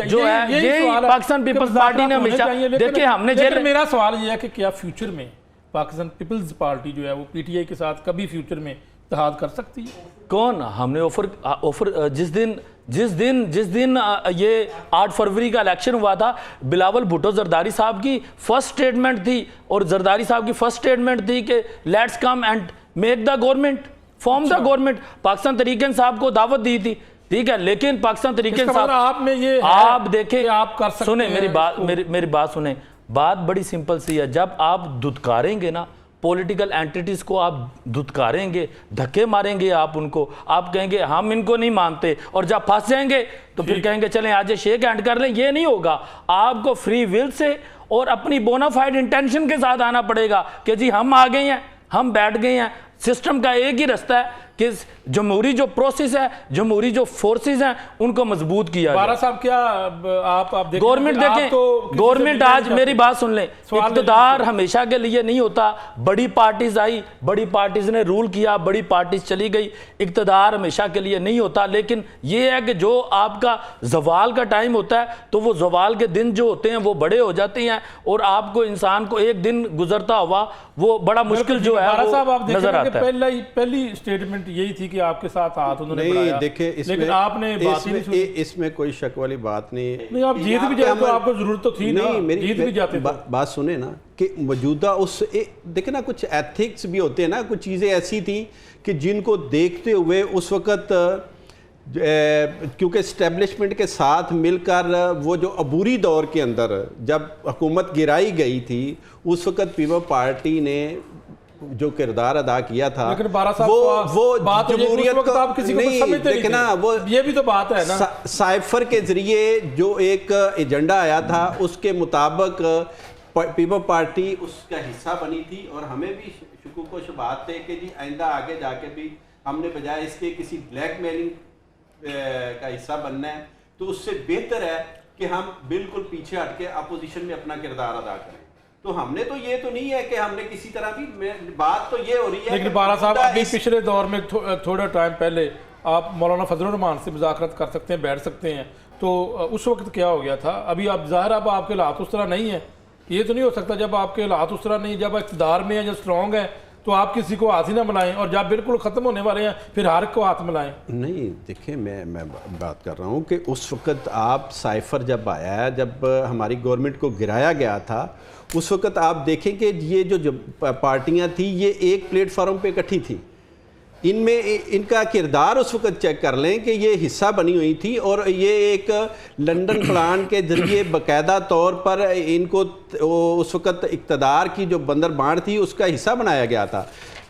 جو ہے یہ پاکستان پیپلز پارٹی نے ہمیشہ دیکھیں. ہم نے میرا سوال یہ ہے کہ کیا فیوچر میں پاکستان پیپلز پارٹی جو ہے وہ پی ٹی آئی کے ساتھ کبھی فیوچر میں اتحاد کر سکتی ہے؟ کون ہم نے آفر جس دن یہ 8 فروری کا الیکشن ہوا تھا, بلاول بھٹو زرداری صاحب کی فرسٹ سٹیٹمنٹ تھی, اور زرداری صاحب کی فرسٹ سٹیٹمنٹ تھی کہ let's come and make the government, form the government. Pakistan Tehreek Insaf کو دعوت دی تھی, ٹھیک ہے, لیکن پاکستان تحریک انصاف آپ میں یہ آپ دیکھیں, آپ کر سکتے سنیں میری بات سنیں, بات بڑی سمپل سی ہے. جب آپ دھتکاریں گے نا پولیٹیکل اینٹیٹیز کو, آپ دھتکاریں گے, دھکے ماریں گے آپ ان کو, آپ کہیں گے ہم ان کو نہیں مانتے, اور جب پھنس جائیں گے تو پھر کہیں گے چلیں آج شیک ہینڈ کر لیں. یہ نہیں ہوگا, آپ کو فری ول سے اور اپنی بونافائڈ انٹینشن کے ساتھ آنا پڑے گا کہ جی ہم آ گئے ہیں, ہم بیٹھ گئے ہیں. سسٹم کا ایک ہی رستہ ہے کہ جمہوری جو پروسیس ہے, جمہوری جو فورسز ہیں, ان کو مضبوط کیا جائے. بارہ صاحب کیا آپ دیکھیں گورنمنٹ دیکھیں, گورنمنٹ آج میری بات سن لیں, اقتدار ہمیشہ کے لیے نہیں ہوتا. بڑی پارٹیز آئی, بڑی پارٹیز نے رول کیا, بڑی پارٹیز چلی گئی, اقتدار ہمیشہ کے لیے نہیں ہوتا. لیکن یہ ہے کہ جو آپ کا زوال کا ٹائم ہوتا ہے تو وہ زوال کے دن جو ہوتے ہیں وہ بڑے ہو جاتے ہیں, اور آپ کو انسان کو ایک دن گزرتا ہوا وہ بڑا مشکل جو ہے وہ نظر آتا ہے. پہلی اسٹیٹمنٹ یہی تھی کہ آپ کے ساتھ ہاتھ انہوں نے نہیں بڑھایا, دیکھیں لیکن آپ نے بات ہی نہیں سنی. اس میں کوئی شک والی بات نہیں. آپ جیت بھی جاتے تو آپ کو ضرورت تو تھی نا, جیت بھی جاتے. بات سنیں نا کہ موجودہ اس دیکھیں نا کچھ ایتھکس بھی ہوتے ہیں نا, کچھ چیزیں ایسی تھیں کہ جن کو دیکھتے ہوئے اس وقت کیونکہ اسٹیبلشمنٹ کے ساتھ مل کر وہ جو عبوری دور کے اندر جب حکومت گرائی گئی تھی, اس وقت پیپلز پارٹی نے جو کردار ادا کیا تھا, وہ جمہوریت کو نہیں دیکھنا, وہ یہ بھی تو بات ہے نا, سائفر کے ذریعے جو ایک ایجنڈا آیا تھا اس کے مطابق پیپلز پارٹی اس کا حصہ بنی تھی. اور ہمیں بھی شکوک و شبہات تھے کہ جی آئندہ آگے جا کے بھی ہم نے بجائے اس کے کسی بلیک میلنگ کا حصہ بننا ہے, تو اس سے بہتر ہے کہ ہم بالکل پیچھے ہٹ کے اپوزیشن میں اپنا کردار ادا کریں. تو ہم نے تو یہ تو نہیں ہے کہ ہم نے کسی طرح بھی, بات تو یہ ہو رہی ہے. لیکن بارہ صاحب ابھی پچھلے دور میں تھوڑا ٹائم پہلے آپ مولانا فضل الرحمان سے مذاکرات کر سکتے ہیں, بیٹھ سکتے ہیں, تو اس وقت کیا ہو گیا تھا؟ ابھی آپ ظاہر اب آپ کے حالات اس طرح نہیں ہیں. یہ تو نہیں ہو سکتا جب آپ کے حالات اس طرح نہیں, جب اقتدار میں ہیں, جب اسٹرانگ ہیں, تو آپ کسی کو ہاتھ ہی نہ ملائیں, اور جب بالکل ختم ہونے والے ہیں پھر ہر کو ہاتھ ملائیں. نہیں دیکھیں, میں بات کر رہا ہوں کہ اس وقت آپ سائفر جب آیا ہے, جب ہماری گورنمنٹ کو گرایا گیا تھا, اس وقت آپ دیکھیں کہ یہ جو پارٹیاں تھیں یہ ایک پلیٹ فارم پہ اکٹھی تھیں. ان میں ان کا کردار اس وقت چیک کر لیں کہ یہ حصہ بنی ہوئی تھی, اور یہ ایک لنڈن پلان کے ذریعے باقاعدہ طور پر ان کو اس وقت اقتدار کی جو بندر بانٹ تھی اس کا حصہ بنایا گیا تھا.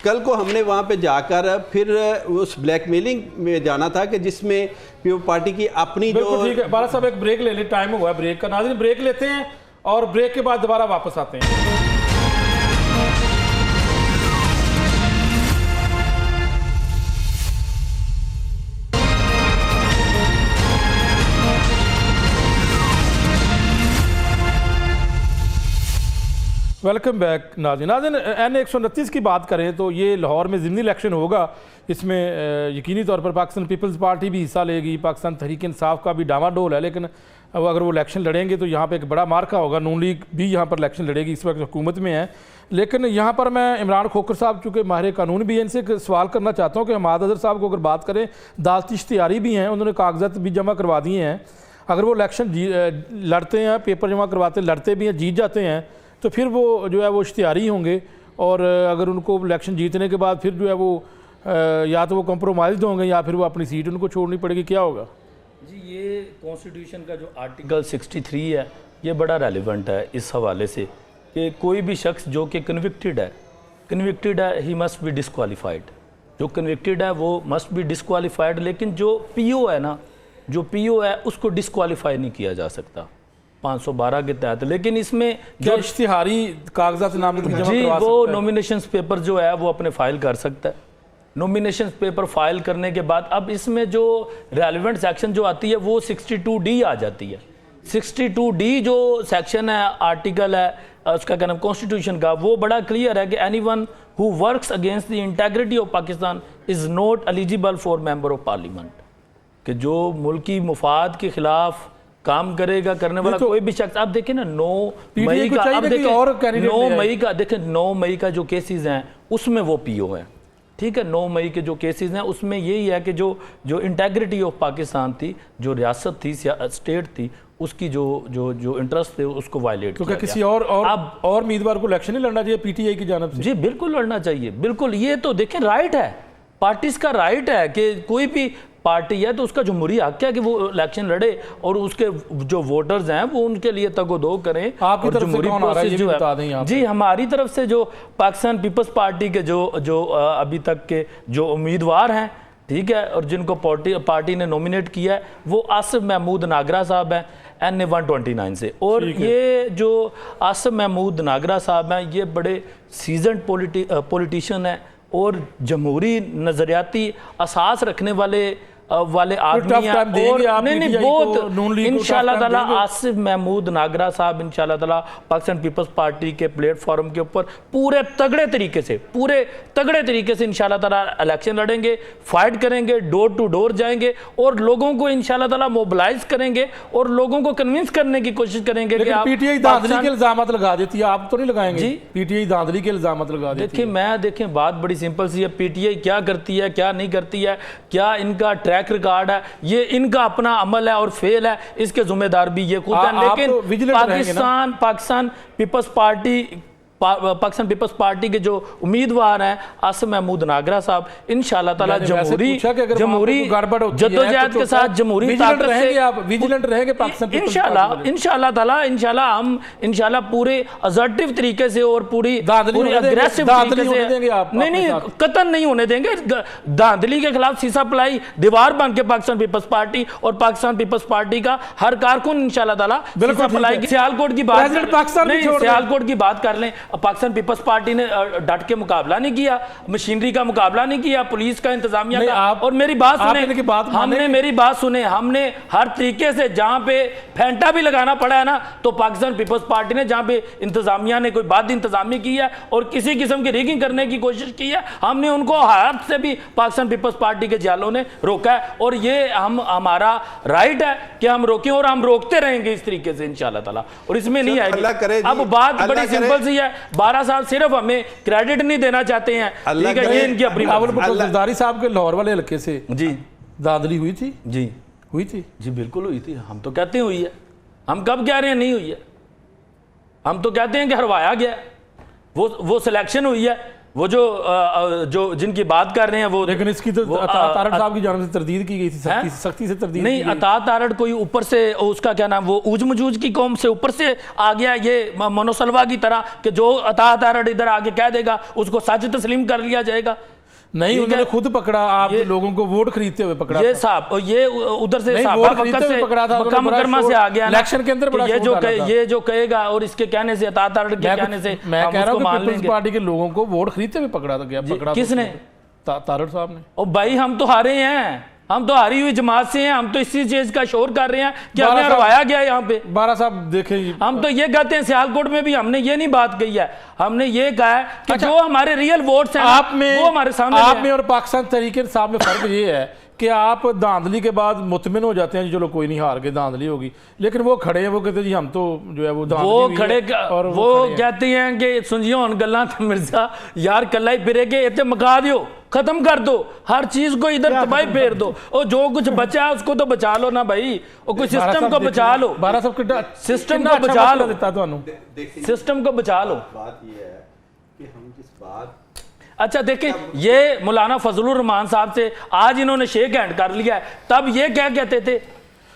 کل کو ہم نے وہاں پہ جا کر پھر اس بلیک میلنگ میں جانا تھا کہ جس میں پیپلز پارٹی کی اپنی جو. ٹھیک ہے بارہ صاحب, ایک بریک لے لیں, ٹائم ہوا ہے بریک کا. ناظرین بریک لیتے ہیں اور بریک کے بعد دوبارہ واپس آتے ہیں. ویلکم بیک ناظرین. N129 کی بات کریں تو یہ لاہور میں ضمنی الیکشن ہوگا. اس میں یقینی طور پر پاکستان پیپلز پارٹی بھی حصہ لے گی, پاکستان تحریک انصاف کا بھی ڈاما ڈول ہے, لیکن اگر وہ الیکشن لڑیں گے تو یہاں پہ ایک بڑا مارکا ہوگا. نون لیگ بھی یہاں پر الیکشن لڑے گی, اس وقت حکومت میں ہے. لیکن یہاں پر میں عمران کھوکھر صاحب چونکہ ماہر قانون بھی ہیں, ان سے ایک سوال کرنا چاہتا ہوں کہ حماد اظہر صاحب کو اگر بات کریں, دعوتی اشتہاری بھی ہیں, انہوں نے کاغذات بھی جمع کروا دیے ہیں. اگر وہ الیکشن لڑتے ہیں, پیپر جمع کرواتے لڑتے بھی ہیں, جیت جاتے ہیں, تو پھر وہ جو ہے وہ اشتہاری ہوں گے, اور اگر ان کو الیکشن جیتنے کے بعد پھر جو ہے وہ یا تو وہ کمپرومائزڈ ہوں گے یا پھر وہ اپنی سیٹ ان کو چھوڑنی پڑے گی. کیا ہوگا؟ جی یہ کانسٹیٹیوشن کا جو آرٹیکل 63 ہے یہ بڑا ریلیونٹ ہے اس حوالے سے کہ کوئی بھی شخص جو کہ کنوکٹڈ ہے ہی مسٹ بی ڈسکوالیفائڈ. جو کنوکٹڈ ہے وہ مسٹ بی ڈسکوالیفائڈ. لیکن جو پی او ہے نا، جو پی او ہے اس کو ڈسکوالیفائی نہیں کیا جا سکتا 512 کے تحت. لیکن اس میں جو اشتہاری کاغذات نامزدگی جمع جی کروا وہ سکتا ہے. نومینیشنز پیپر جو ہے وہ اپنے فائل کر سکتا ہے. نومینیشنز پیپر فائل کرنے کے بعد اب اس میں جو ریلیونٹ سیکشن جو آتی ہے وہ 62D آ جاتی ہے. 62D جو سیکشن ہے، آرٹیکل ہے اس کا کہنا کانسٹیٹیوشن کا، وہ بڑا کلیئر ہے کہ any one who works against the integrity of Pakistan is not eligible for member of parliament. کہ جو ملکی مفاد کے خلاف کام کرے گا، کرنے والا کوئی بھی شخص. آپ دیکھیں نا 9 مئی کا، اب دیکھیں 9 مئی کا، دیکھیں 9 مئی کا جو کیسز ہیں اس میں وہ پی او ہیں. ٹھیک ہے، 9 مئی کے جو کیسز ہیں اس میں یہی ہے کہ جو انٹیگریٹی آف پاکستان تھی، جو ریاست تھی، اسٹیٹ تھی، اس کی جو انٹرسٹ تھے اس کو وائلیٹ کیا گیا. کسی اور امیدوار کو الیکشن نہیں لڑنا چاہیے پی ٹی آئی کی جانب سے؟ جی بالکل لڑنا چاہیے، بالکل. یہ تو دیکھیں رائٹ ہے، پارٹیز کا رائٹ ہے کہ کوئی بھی پارٹی ہے تو اس کا جمہوری حق ہے کہ وہ الیکشن لڑے اور اس کے جو ووٹرز ہیں وہ ان کے لیے تگ و دو کریں. آپ کی طرف سے کون آ رہا ہے یہ بھی بتا دیں آپ. جی ہماری طرف سے جو پاکستان پیپلز پارٹی کے جو ابھی تک کے جو امیدوار ہیں، ٹھیک ہے، اور جن کو پارٹی نے نومینیٹ کیا ہے، وہ آصف محمود ناگرہ صاحب ہیں NA 129 سے. اور یہ جو آصف محمود ناگرہ صاحب ہیں یہ بڑے سیزنڈ پولیٹیشین ہیں اور جمہوری نظریاتی اساس رکھنے والے آدمی ہیں. اور نہیں بہت انشاءاللہ تعالیٰ آصف محمود ناگرہ صاحب انشاءاللہ تعالیٰ پاکستان پیپلز پارٹی کے پلیٹ فارم کے اوپر پورے تگڑے طریقے سے انشاءاللہ تعالیٰ الیکشن لڑیں گے، فائٹ کریں گے، ڈور ٹو ڈور جائیں گے اور لوگوں کو انشاءاللہ تعالیٰ موبلائز کریں گے اور لوگوں کو کنونس کرنے کی کوشش کریں گے کہ پی ٹی آئی دھاندلی کے الزامات لگا دیتی ہے، آپ تو نہیں لگائیں گے؟ پی ٹی آئی دھاندلی کے الزامات لگا دیتی ہے. دیکھیں بات بڑی سمپل سی ہے. پی ٹی آئی کیا کرتی ہے، کیا نہیں کرتی ہے، کیا ان کا ٹریک ریکارڈ ہے، یہ ان کا اپنا عمل ہے اور فیل ہے، اس کے ذمہ دار بھی یہ خود ہیں. لیکن پاکستان پیپلز پارٹی کے جو امیدوار ہیں آصف محمود ناگرہ صاحب انشاءاللہ تعالیٰ جمہوری جدوجہد کے ساتھ جمہوری طاقت سے انشاءاللہ تعالیٰ ہم انشاءاللہ پورے ازرٹیو طریقے سے اور پوری اگریسو طریقے سے نہیں قطن نہیں ہونے دیں گے. دھاندلی کے خلاف سیسا پلائی دیوار بن کے پاکستان پیپلز پارٹی اور پاکستان پیپلز پارٹی کا ہر کارکن انشاءاللہ تعالیٰ سیسا پلائی. سیالکوٹ کی بات کر لیں. پاکستان پیپلز پارٹی نے ڈٹ کے مقابلہ نہیں کیا، مشینری کا مقابلہ نہیں کیا، پولیس کا، انتظامیہ کا. اور میری بات سنیں، ہم نے ہر طریقے سے جہاں پہ پھینٹا بھی لگانا پڑا ہے نا تو پاکستان پیپلز پارٹی نے جہاں پہ انتظامیہ نے کوئی بات انتظامی کی ہے اور کسی قسم کی ریگنگ کرنے کی کوشش کی ہے، ہم نے ان کو ہاتھ سے بھی پاکستان پیپلز پارٹی کے جالوں نے روکا ہے. اور یہ ہمارا رائٹ ہے کہ ہم روکیں اور ہم روکتے رہیں گے اس طریقے سے انشاءاللہ تعالیٰ. اور اس میں نہیں آئے گی. اب بات بڑی سمپل سی ہے. 12 سال صرف ہمیں کریڈٹ نہیں دینا چاہتے ہیں، ٹھیک ہے، یہ ان کی اپنی. زرداری صاحب کے لاہور والے حلقے سے جی دھاندلی ہوئی تھی؟ جی بالکل ہوئی تھی. ہم تو کہتے ہیں ہوئی ہے. ہم کب کہہ رہے ہیں نہیں ہوئی ہے؟ ہم تو کہتے ہیں کہ ہروایا گیا ہے، وہ سلیکشن ہوئی ہے. وہ جو جن کی بات کر رہے ہیں وہ، لیکن اس کی تو عطا تارڑ صاحب کی جانب سے تردید کی گئی تھی، سختی سے تردید نہیں. عطا تارڑ کوئی اوپر سے اس کا کیا نام، وہ اوج مجوج کی قوم سے اوپر سے آ گیا یہ منوسلوا کی طرح کہ جو عطا تارڑ ادھر آگے کہہ دے گا اس کو سچ تسلیم کر لیا جائے گا. نہیں، انہوں نے خود پکڑا، آپ لوگوں کو ووٹ خریدتے ہوئے پکڑا. یہ صاحب یہ ادھر سے مکہ مکرمہ سے آ گیا الیکشن کے اندر. یہ جو کہے گا اور اس کے کہنے سے، عطا تارڑ کے کہنے سے، میں کہہ رہا ہوں کہ پیپلز پارٹی کے لوگوں کو ووٹ خریدتے ہوئے پکڑا گیا. کس نے؟ تارڑ صاحب نے. او بھائی ہم تو ہارے ہیں، ہم تو ہاری ہوئی جماعت سے ہیں. ہم تو اسی چیز کا شور کر رہے ہیں کہ ہمیں ہروایا گیا یہاں پہ. بارہ صاحب دیکھیں، ہم تو یہ کہتے ہیں سیالکوٹ میں بھی ہم نے یہ نہیں بات کہی ہے. ہم نے یہ کہا ہے کہ جو ہمارے ریئل ووٹس ہیں وہ ہمارے سامنے. آپ میں اور پاکستان تحریک انصاف میں فرق یہ ہے کہ آپ دھاندلی کے بعد مطمئن ہو جاتے ہیں چلو کوئی نہیں، ہار کے دھاندلی ہوگی. لیکن وہ کھڑے ہیں، وہ کہتے ہیں جی ہم تو جو ہے وہ کھڑے اور وہ کہتے ہیں کہ سنجیوں ان گلاں تے مرزا یار کلا ہی پھرے کے اتنے مکا دیو، ختم کر دو، ہر چیز کو ادھر تباہی پھیر دو. اور جو کچھ بچا ہے اس کو تو بچا لو نا بھائی، اور کوئی سسٹم کو بچا لو. سسٹم کو بچا لو، سسٹم کو بچا لو. بات یہ ہے کہ ہم جس بات اچھا دیکھیں، یہ مولانا فضل الرحمان صاحب سے آج انہوں نے شیک ہینڈ کر لیا ہے، تب یہ کیا کہتے تھے؟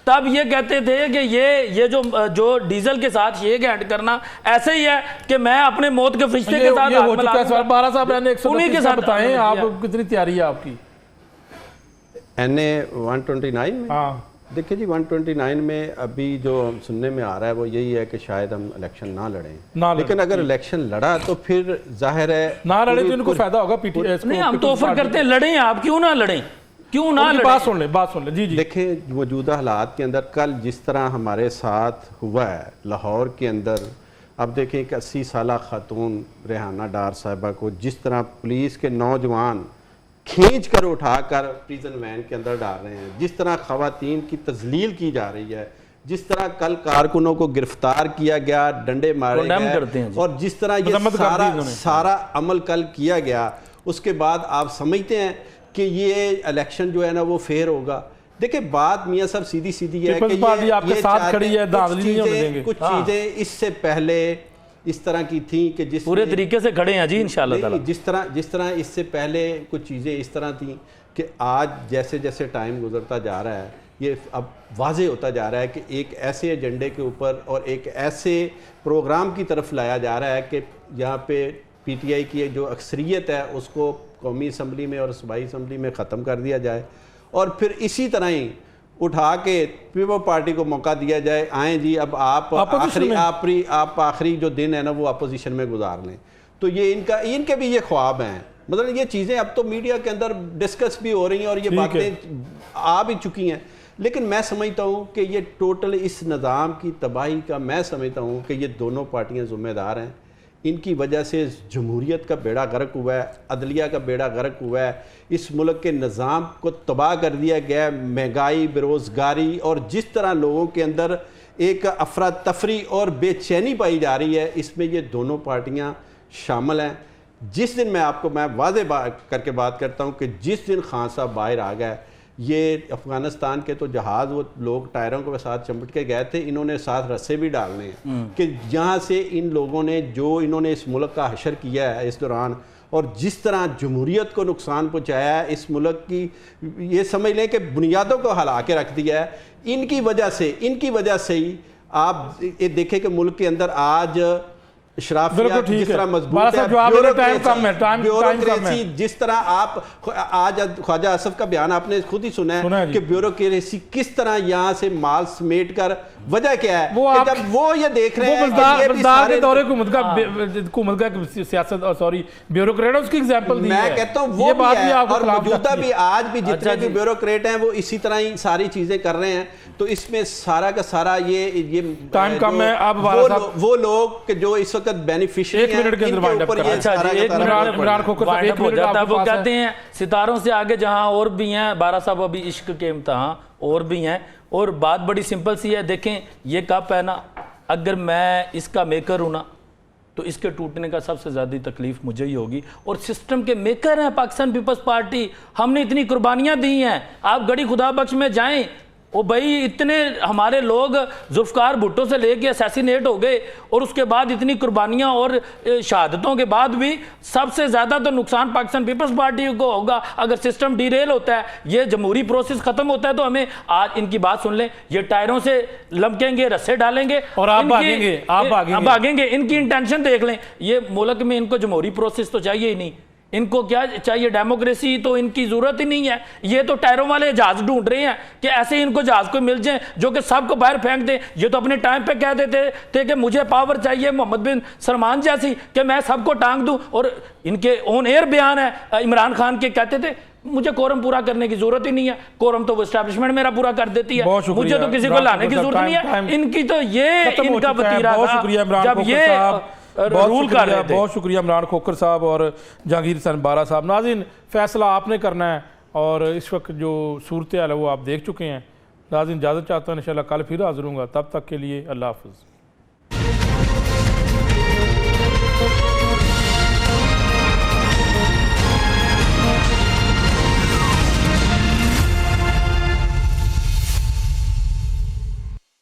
تب یہ کہتے تھے کہ یہ جو ڈیزل کے ساتھ شیک ہینڈ کرنا ایسے ہی ہے کہ میں اپنے موت کے فرشتے کے ساتھ یہ ہو چکا ہے سوال. بارہ صاحب این اے 129 کے ساتھ بتائیں آپ کتنی تیاری ہے آپ کی؟ این اے 129 میں ہاں دیکھیں جی 129 میں ابھی جو سننے میں آ رہا ہے وہ یہی ہے کہ شاید ہم الیکشن نہ لڑیں، لیکن اگر الیکشن لڑا تو پھر ظاہر ہے نہ لڑے تو ان کو فائدہ ہوگا پی ٹی ایس کو. نہیں ہم تو آفر کرتے ہیں لڑیں، آپ کیوں نہ لڑیں، کیوں نہ لڑیں. بات سن لیں جی جی. دیکھیں موجودہ حالات کے اندر کل جس طرح ہمارے ساتھ ہوا ہے لاہور کے اندر، اب دیکھیں کہ 80 سالہ خاتون ریحانہ ڈار صاحبہ کو جس طرح پولیس کے نوجوان کھینچ کر اٹھا کر پریزن وین کے اندر ڈال رہے ہیں، جس طرح خواتین کی تذلیل کی جا رہی ہے، جس طرح کل کارکنوں کو گرفتار کیا گیا، ڈنڈے مارے گئے، اور جس طرح یہ سارا عمل کل کیا گیا، اس کے بعد آپ سمجھتے ہیں کہ یہ الیکشن جو ہے نا وہ فیئر ہوگا. دیکھیں بات میاں صاحب سیدھی سیدھی ہے کہ کچھ چیزیں اس سے پہلے اس طرح کی تھیں کہ جس پورے طریقے سے کھڑے ہیں جی انشاءاللہ تعالی. جس طرح اس سے پہلے کچھ چیزیں اس طرح تھیں کہ آج جیسے جیسے ٹائم گزرتا جا رہا ہے یہ اب واضح ہوتا جا رہا ہے کہ ایک ایسے ایجنڈے کے اوپر اور ایک ایسے پروگرام کی طرف لایا جا رہا ہے کہ یہاں پہ پی ٹی آئی کی جو اکثریت ہے اس کو قومی اسمبلی میں اور صوبائی اسمبلی میں ختم کر دیا جائے، اور پھر اسی طرح ہی اٹھا کے پیپل پارٹی کو موقع دیا جائے، آئیں جی اب آپ آخری جو دن ہے نا وہ اپوزیشن میں گزار لیں. تو یہ ان کے بھی یہ خواب ہیں، مطلب یہ چیزیں اب تو میڈیا کے اندر ڈسکس بھی ہو رہی ہیں اور یہ باتیں آ بھی چکی ہیں، لیکن میں سمجھتا ہوں کہ یہ ٹوٹل اس نظام کی تباہی کا میں سمجھتا ہوں کہ یہ دونوں پارٹیاں ذمہ دار ہیں. ان کی وجہ سے جمہوریت کا بیڑا غرق ہوا ہے، عدلیہ کا بیڑا غرق ہوا ہے، اس ملک کے نظام کو تباہ کر دیا گیا ہے. مہنگائی، بیروزگاری اور جس طرح لوگوں کے اندر ایک افراتفری اور بے چینی پائی جا رہی ہے، اس میں یہ دونوں پارٹیاں شامل ہیں. جس دن میں واضح کر کے بات کرتا ہوں کہ جس دن خان صاحب باہر آ گئے، یہ افغانستان کے تو جہاز وہ لوگ ٹائروں کے ساتھ چمٹ کے گئے تھے، انہوں نے ساتھ رسے بھی ڈالنے ہیں کہ یہاں سے ان لوگوں نے جو انہوں نے اس ملک کا حشر کیا ہے اس دوران، اور جس طرح جمہوریت کو نقصان پہنچایا ہے، اس ملک کی یہ سمجھ لیں کہ بنیادوں کو ہلا کے رکھ دیا ہے. ان کی وجہ سے ہی آپ دیکھیں کہ ملک کے اندر آج اشرافیہ جس طرح مضبوط ہے، بیوروکریسی جس طرح آپ آج خواجہ آصف کا بیان آپ نے خود ہی سنا ہے کہ بیوروکریسی کس طرح یہاں سے مال سمیٹ کر، وجہ کیا ہے کہ جب وہ یہ دیکھ رہے ہیں کہ یہ کے دور حکومت کا سیاست اور سوری بیوروکریٹس کی ایگزامپل دی ہے. میں کہتا ہوں وہ بھی ہے، اور موجودہ بھی آج بھی جتنے بھی بیوروکریٹ ہیں وہ اسی طرح ہی ساری چیزیں کر رہے ہیں. تو اس میں سارا کا سارا یہ ٹائم کم ہے. آپ وہ لوگ کہ جو اس وقت بینیفیشری ہیں، وہ کہتے ہیں ستاروں سے آگے جہاں اور بھی ہیں. بارہ صاحب ابھی عشق کے امتحان اور بھی ہیں، اور بات بڑی سمپل سی ہے. دیکھیں یہ کپ ہے نا، اگر میں اس کا میکر ہوں نا تو اس کے ٹوٹنے کا سب سے زیادہ تکلیف مجھے ہی ہوگی. اور سسٹم کے میکر ہیں پاکستان پیپلز پارٹی، ہم نے اتنی قربانیاں دی ہیں. آپ گڑی خدا بخش میں جائیں، وہ بھائی اتنے ہمارے لوگ ذوالفقار بھٹو سے لے کے اسیسینیٹ ہو گئے، اور اس کے بعد اتنی قربانیاں اور شہادتوں کے بعد بھی سب سے زیادہ تو نقصان پاکستان پیپلز پارٹی کو ہوگا اگر سسٹم ڈی ریل ہوتا ہے، یہ جمہوری پروسیس ختم ہوتا ہے. تو ہمیں آج ان کی بات سن لیں، یہ ٹائروں سے لمکیں گے، رسے ڈالیں گے اور آپ بھاگیں گے. ان کی انٹینشن دیکھ لیں. یہ ملک میں ان کو جمہوری پروسیس تو چاہیے ہی نہیں، ان کو کیا چاہیے؟ ڈیموکریسی تو ان کی ضرورت ہی نہیں ہے. یہ تو ٹائروں والے جہاز ڈھونڈ رہے ہیں کہ ایسے ان کو جہاز کو مل جائیں جو کہ سب کو باہر پھینک دیں. یہ تو اپنے ٹائم پہ کہہ دیتے تھے کہ مجھے پاور چاہیے محمد بن سلمان جیسی کہ میں سب کو ٹانگ دوں. اور ان کے اون ایئر بیان ہے عمران خان کے، کہتے تھے مجھے کورم پورا کرنے کی ضرورت ہی نہیں ہے، کورم تو وہ اسٹیبلشمنٹ میرا پورا کر دیتی ہے، مجھے تو کسی کو لانے کی ضرورت نہیں ہے. ان کی تو یہ ان کا وتیرہ تھا جب یہ رول کر رہے تھے. بہت شکریہ عمران کھوکھر صاحب اور جہانگیر حسین بارہ صاحب. ناظرین فیصلہ آپ نے کرنا ہے، اور اس وقت جو صورتحال ہے وہ آپ دیکھ چکے ہیں. ناظرین اجازت چاہتا ہوں، انشاءاللہ کل پھر حاضر ہوں گا. تب تک کے لیے اللہ حافظ.